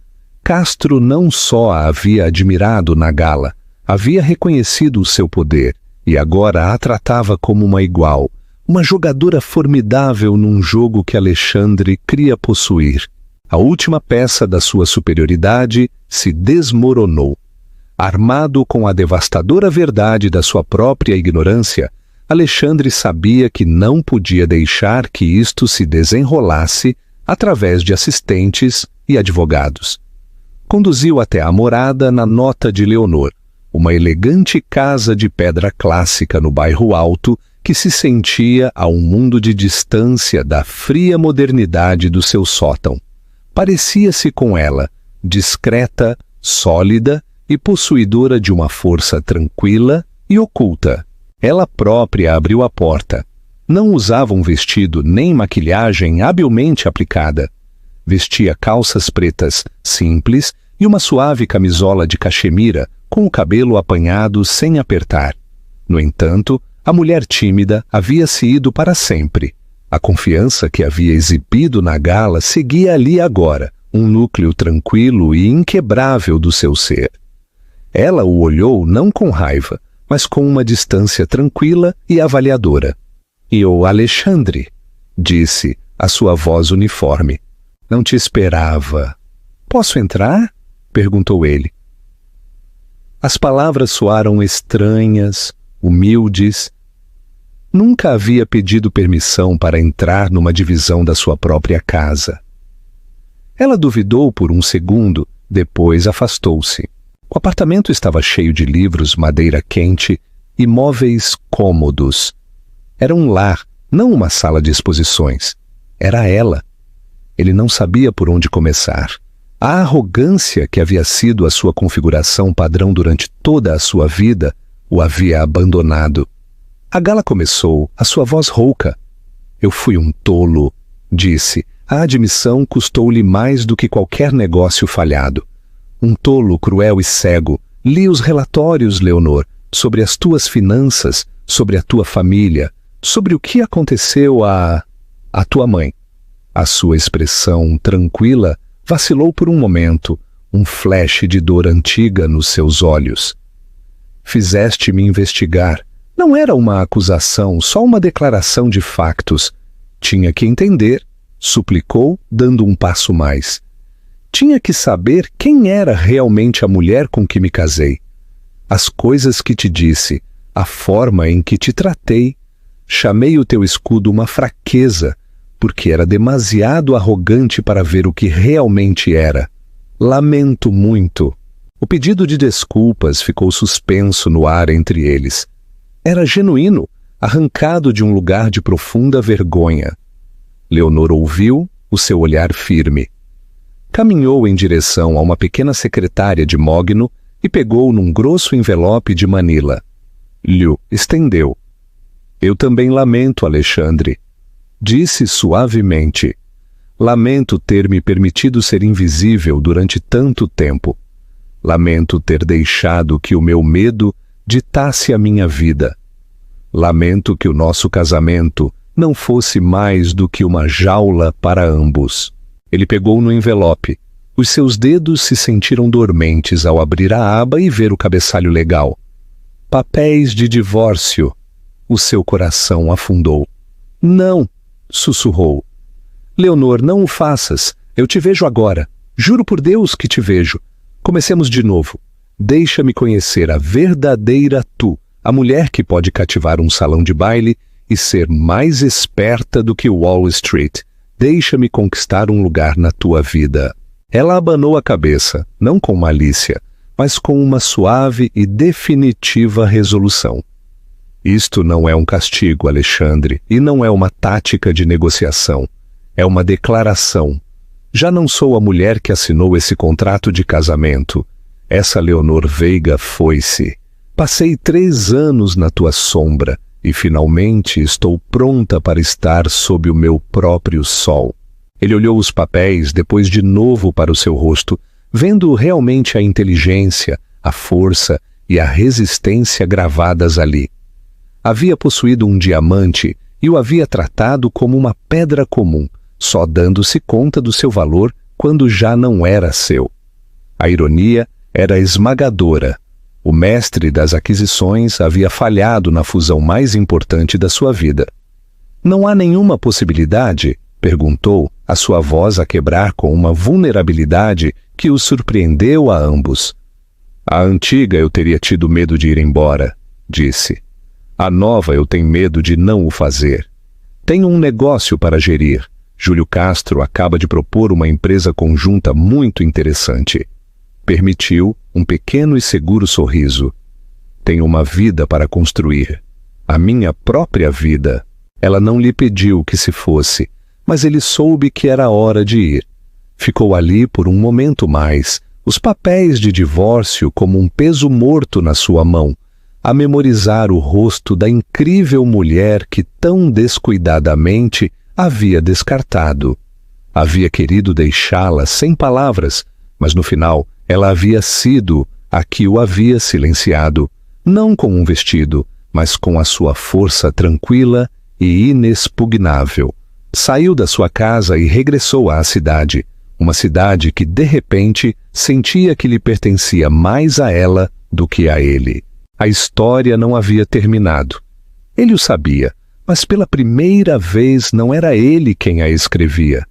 Castro não só a havia admirado na gala, havia reconhecido o seu poder e agora a tratava como uma igual, uma jogadora formidável num jogo que Alexandre cria possuir. A última peça da sua superioridade se desmoronou. Armado com a devastadora verdade da sua própria ignorância, Alexandre sabia que não podia deixar que isto se desenrolasse através de assistentes e advogados. Conduziu até a morada na nota de Leonor, uma elegante casa de pedra clássica no bairro Alto que se sentia a um mundo de distância da fria modernidade do seu sótão. Parecia-se com ela, discreta, sólida e possuidora de uma força tranquila e oculta. Ela própria abriu a porta. Não usava um vestido nem maquilhagem habilmente aplicada. Vestia calças pretas simples e uma suave camisola de cachemira com o cabelo apanhado sem apertar. No entanto, a mulher tímida havia-se ido para sempre. A confiança que havia exibido na gala seguia ali agora, um núcleo tranquilo e inquebrável do seu ser. Ela o olhou não com raiva, mas com uma distância tranquila e avaliadora. "E o Alexandre", disse, a sua voz uniforme. "Não te esperava." "Posso entrar?" perguntou ele. As palavras soaram estranhas, humildes. Nunca havia pedido permissão para entrar numa divisão da sua própria casa. Ela duvidou por um segundo, depois afastou-se. O apartamento estava cheio de livros, madeira quente e móveis cômodos. Era um lar, não uma sala de exposições. Era ela. Ele não sabia por onde começar. A arrogância que havia sido a sua configuração padrão durante toda a sua vida o havia abandonado. A gala começou, a sua voz rouca. "Eu fui um tolo", disse. A admissão custou-lhe mais do que qualquer negócio falhado. "Um tolo cruel e cego. Li os relatórios, Leonor, sobre as tuas finanças, sobre a tua família, sobre o que aconteceu à tua mãe." A sua expressão tranquila vacilou por um momento, um flash de dor antiga nos seus olhos. "Fizeste-me investigar. Não era uma acusação, só uma declaração de factos. Tinha que entender", suplicou, dando um passo mais. "Tinha que saber quem era realmente a mulher com que me casei. As coisas que te disse, a forma em que te tratei. Chamei o teu escudo uma fraqueza, porque era demasiado arrogante para ver o que realmente era. Lamento muito." O pedido de desculpas ficou suspenso no ar entre eles. Era genuíno, arrancado de um lugar de profunda vergonha. Leonor ouviu, o seu olhar firme. Caminhou em direção a uma pequena secretária de mogno e pegou num grosso envelope de manila. Lhe estendeu. "Eu também lamento, Alexandre", disse suavemente. "Lamento ter me permitido ser invisível durante tanto tempo. Lamento ter deixado que o meu medo ditasse a minha vida. Lamento que o nosso casamento não fosse mais do que uma jaula para ambos." Ele pegou no envelope. Os seus dedos se sentiram dormentes ao abrir a aba e ver o cabeçalho legal. "Papéis de divórcio." O seu coração afundou. "Não", sussurrou. "Leonor, não o faças. Eu te vejo agora. Juro por Deus que te vejo. Comecemos de novo. Deixa-me conhecer a verdadeira tu, a mulher que pode cativar um salão de baile e ser mais esperta do que Wall Street. Deixa-me conquistar um lugar na tua vida." Ela abanou a cabeça, não com malícia, mas com uma suave e definitiva resolução. "Isto não é um castigo, Alexandre, e não é uma tática de negociação. É uma declaração. Já não sou a mulher que assinou esse contrato de casamento. Essa Leonor Veiga foi-se. Passei 3 anos na tua sombra e finalmente estou pronta para estar sob o meu próprio sol." Ele olhou os papéis, depois de novo para o seu rosto, vendo realmente a inteligência, a força e a resistência gravadas ali. Havia possuído um diamante e o havia tratado como uma pedra comum, só dando-se conta do seu valor quando já não era seu. A ironia era esmagadora. O mestre das aquisições havia falhado na fusão mais importante da sua vida. Não há nenhuma possibilidade? Perguntou, a sua voz a quebrar com uma vulnerabilidade que os surpreendeu a ambos. A antiga eu teria tido medo de ir embora, disse. A nova eu tenho medo de não o fazer. Tenho um negócio para gerir. Júlio Castro acaba de propor uma empresa conjunta muito interessante. Permitiu um pequeno e seguro sorriso. Tenho uma vida para construir. A minha própria vida. Ela não lhe pediu que se fosse, mas ele soube que era hora de ir. Ficou ali por um momento mais, os papéis de divórcio como um peso morto na sua mão, a memorizar o rosto da incrível mulher que tão descuidadamente havia descartado. Havia querido deixá-la sem palavras, mas no final ela havia sido a que o havia silenciado, não com um vestido, mas com a sua força tranquila e inexpugnável. Saiu da sua casa e regressou à cidade, uma cidade que, de repente, sentia que lhe pertencia mais a ela do que a ele. A história não havia terminado. Ele o sabia, mas pela primeira vez não era ele quem a escrevia.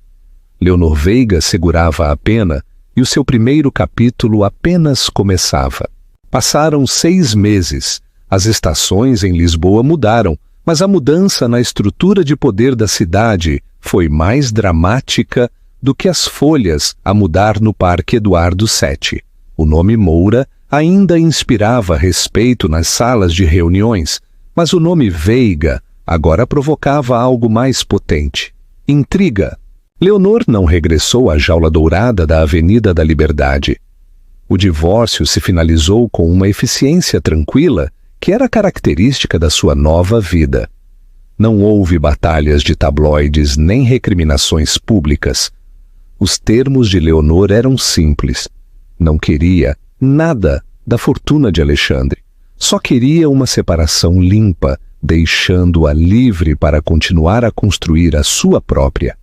Leonor Veiga segurava a pena e o seu primeiro capítulo apenas começava. Passaram 6 meses. As estações em Lisboa mudaram, mas a mudança na estrutura de poder da cidade foi mais dramática do que as folhas a mudar no Parque Eduardo VII. O nome Moura ainda inspirava respeito nas salas de reuniões, mas o nome Veiga agora provocava algo mais potente: intriga. Leonor não regressou à jaula dourada da Avenida da Liberdade. O divórcio se finalizou com uma eficiência tranquila que era característica da sua nova vida. Não houve batalhas de tabloides nem recriminações públicas. Os termos de Leonor eram simples. Não queria nada da fortuna de Alexandre. Só queria uma separação limpa, deixando-a livre para continuar a construir a sua própria.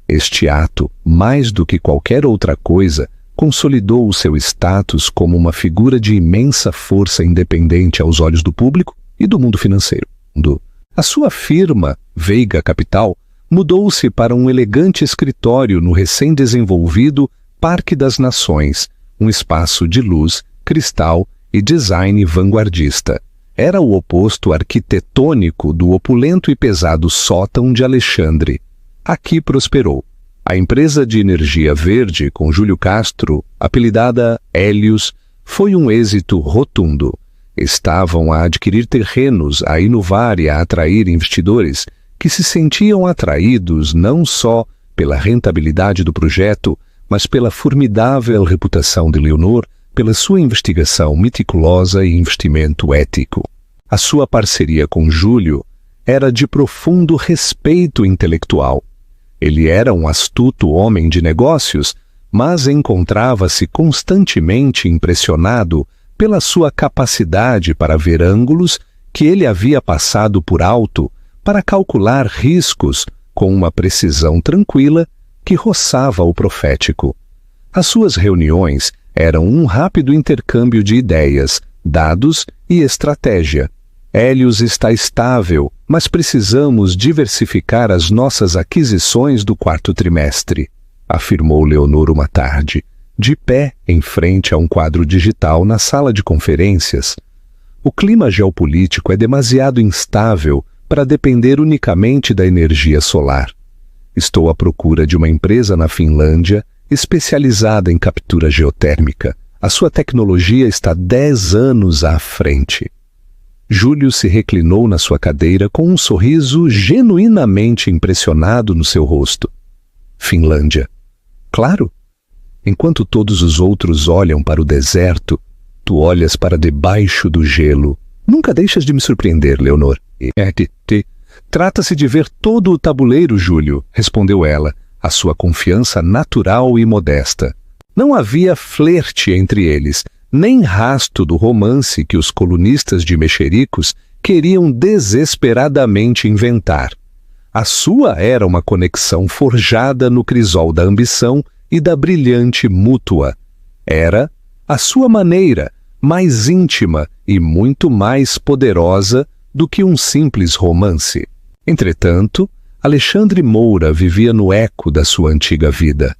Este ato, mais do que qualquer outra coisa, consolidou o seu status como uma figura de imensa força independente aos olhos do público e do mundo financeiro. A sua firma, Veiga Capital, mudou-se para um elegante escritório no recém-desenvolvido Parque das Nações, um espaço de luz, cristal e design vanguardista. Era o oposto arquitetônico do opulento e pesado sótão de Alexandre. Aqui prosperou. A empresa de energia verde com Júlio Castro, apelidada Hélios, foi um êxito rotundo. Estavam a adquirir terrenos, a inovar e a atrair investidores que se sentiam atraídos não só pela rentabilidade do projeto, mas pela formidável reputação de Leonor, pela sua investigação meticulosa e investimento ético. A sua parceria com Júlio era de profundo respeito intelectual. Ele era um astuto homem de negócios, mas encontrava-se constantemente impressionado pela sua capacidade para ver ângulos que ele havia passado por alto, para calcular riscos com uma precisão tranquila que roçava o profético. As suas reuniões eram um rápido intercâmbio de ideias, dados e estratégia. Hélios está estável, mas precisamos diversificar as nossas aquisições do 4º trimestre, afirmou Leonor uma tarde, de pé em frente a um quadro digital na sala de conferências. O clima geopolítico é demasiado instável para depender unicamente da energia solar. Estou à procura de uma empresa na Finlândia especializada em captura geotérmica. A sua tecnologia está 10 anos à frente. Júlio se reclinou na sua cadeira com um sorriso genuinamente impressionado no seu rosto. Finlândia. Claro. Enquanto todos os outros olham para o deserto, tu olhas para debaixo do gelo. Nunca deixas de me surpreender, Leonor. Trata-se de ver todo o tabuleiro, Júlio, respondeu ela, a sua confiança natural e modesta. Não havia flerte entre eles, nem rasto do romance que os colunistas de Mexericos queriam desesperadamente inventar. A sua era uma conexão forjada no crisol da ambição e da brilhante mútua. Era, à sua maneira, mais íntima e muito mais poderosa do que um simples romance. Entretanto, Alexandre Moura vivia no eco da sua antiga vida.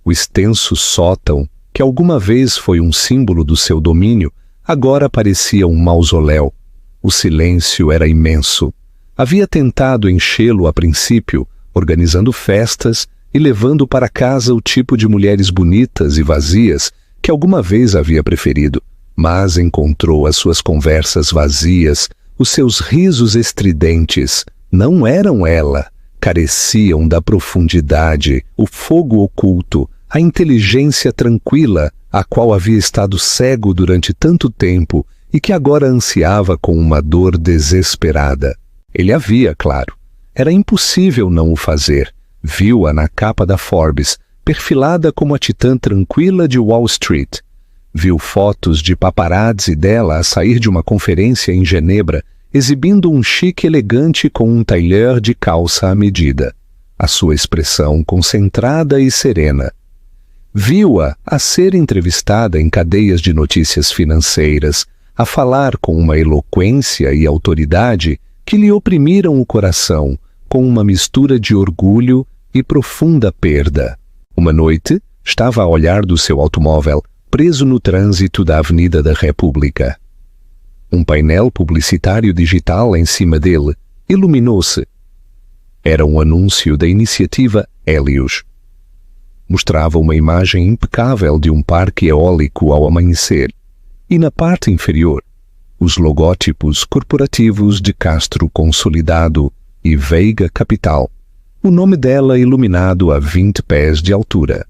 O extenso sótão, que alguma vez foi um símbolo do seu domínio, agora parecia um mausoléu. O silêncio era imenso. Havia tentado enchê-lo a princípio, organizando festas e levando para casa o tipo de mulheres bonitas e vazias que alguma vez havia preferido, mas encontrou as suas conversas vazias, os seus risos estridentes. Não eram ela, careciam da profundidade, o fogo oculto, a inteligência tranquila, a qual havia estado cego durante tanto tempo e que agora ansiava com uma dor desesperada. Ele a via, claro. Era impossível não o fazer. Viu-a na capa da Forbes, perfilada como a titã tranquila de Wall Street. Viu fotos de paparazzi dela a sair de uma conferência em Genebra, exibindo um chique elegante com um tailleur de calça à medida. A sua expressão concentrada e serena. Viu-a a ser entrevistada em cadeias de notícias financeiras, a falar com uma eloquência e autoridade que lhe oprimiram o coração, com uma mistura de orgulho e profunda perda. Uma noite, estava a olhar do seu automóvel, preso no trânsito da Avenida da República. Um painel publicitário digital em cima dele iluminou-se. Era um anúncio da iniciativa Helios. Mostrava uma imagem impecável de um parque eólico ao amanhecer, e na parte inferior, os logótipos corporativos de Castro Consolidado e Veiga Capital, o nome dela iluminado a 20 pés de altura.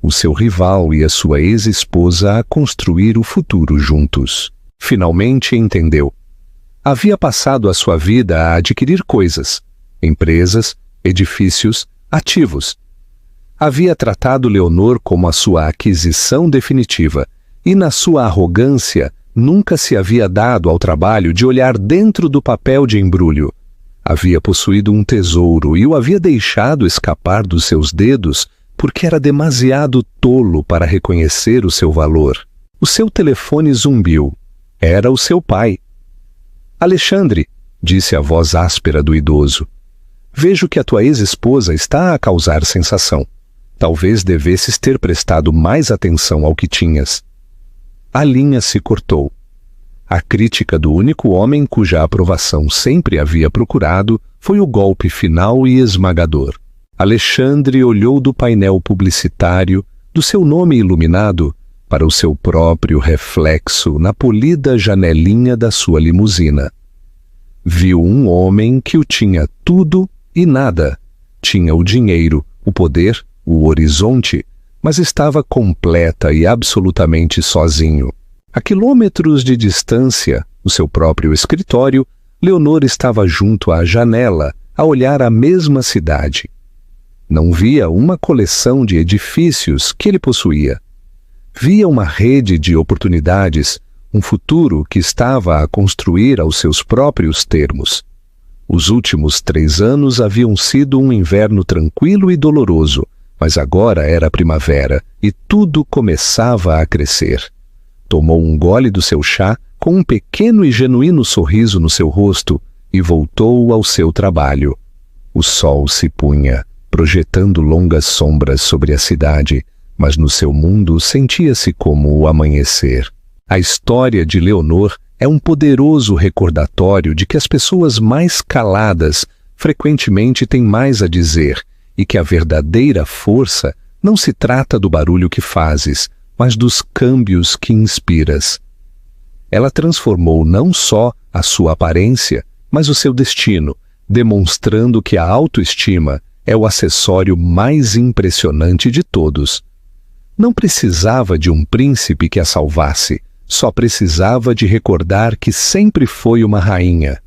O seu rival e a sua ex-esposa a construir o futuro juntos. Finalmente entendeu. Havia passado a sua vida a adquirir coisas, empresas, edifícios, ativos. Havia tratado Leonor como a sua aquisição definitiva e, na sua arrogância, nunca se havia dado ao trabalho de olhar dentro do papel de embrulho. Havia possuído um tesouro e o havia deixado escapar dos seus dedos porque era demasiado tolo para reconhecer o seu valor. O seu telefone zumbiu. Era o seu pai. Alexandre, disse a voz áspera do idoso, vejo que a tua ex-esposa está a causar sensação. Talvez devesses ter prestado mais atenção ao que tinhas. A linha se cortou. A crítica do único homem cuja aprovação sempre havia procurado foi o golpe final e esmagador. Alexandre olhou do painel publicitário, do seu nome iluminado, para o seu próprio reflexo na polida janelinha da sua limusina. Viu um homem que o tinha tudo e nada. Tinha o dinheiro, o poder, o horizonte, mas estava completa e absolutamente sozinho. A quilômetros de distância, no seu próprio escritório, Leonor estava junto à janela, a olhar a mesma cidade. Não via uma coleção de edifícios que ele possuía. Via uma rede de oportunidades, um futuro que estava a construir aos seus próprios termos. Os últimos 3 anos haviam sido um inverno tranquilo e doloroso, mas agora era primavera e tudo começava a crescer. Tomou um gole do seu chá com um pequeno e genuíno sorriso no seu rosto e voltou ao seu trabalho. O sol se punha, projetando longas sombras sobre a cidade, mas no seu mundo sentia-se como o amanhecer. A história de Leonor é um poderoso recordatório de que as pessoas mais caladas frequentemente têm mais a dizer e que a verdadeira força não se trata do barulho que fazes, mas dos câmbios que inspiras. Ela transformou não só a sua aparência, mas o seu destino, demonstrando que a autoestima é o acessório mais impressionante de todos. Não precisava de um príncipe que a salvasse, só precisava de recordar que sempre foi uma rainha.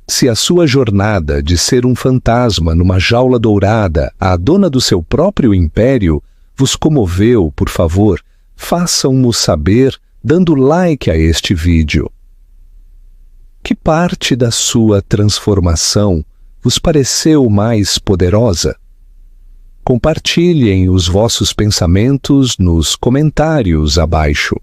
Se a sua jornada de ser um fantasma numa jaula dourada, a dona do seu próprio império, vos comoveu, por favor, façam-mo saber dando like a este vídeo. Que parte da sua transformação vos pareceu mais poderosa? Compartilhem os vossos pensamentos nos comentários abaixo.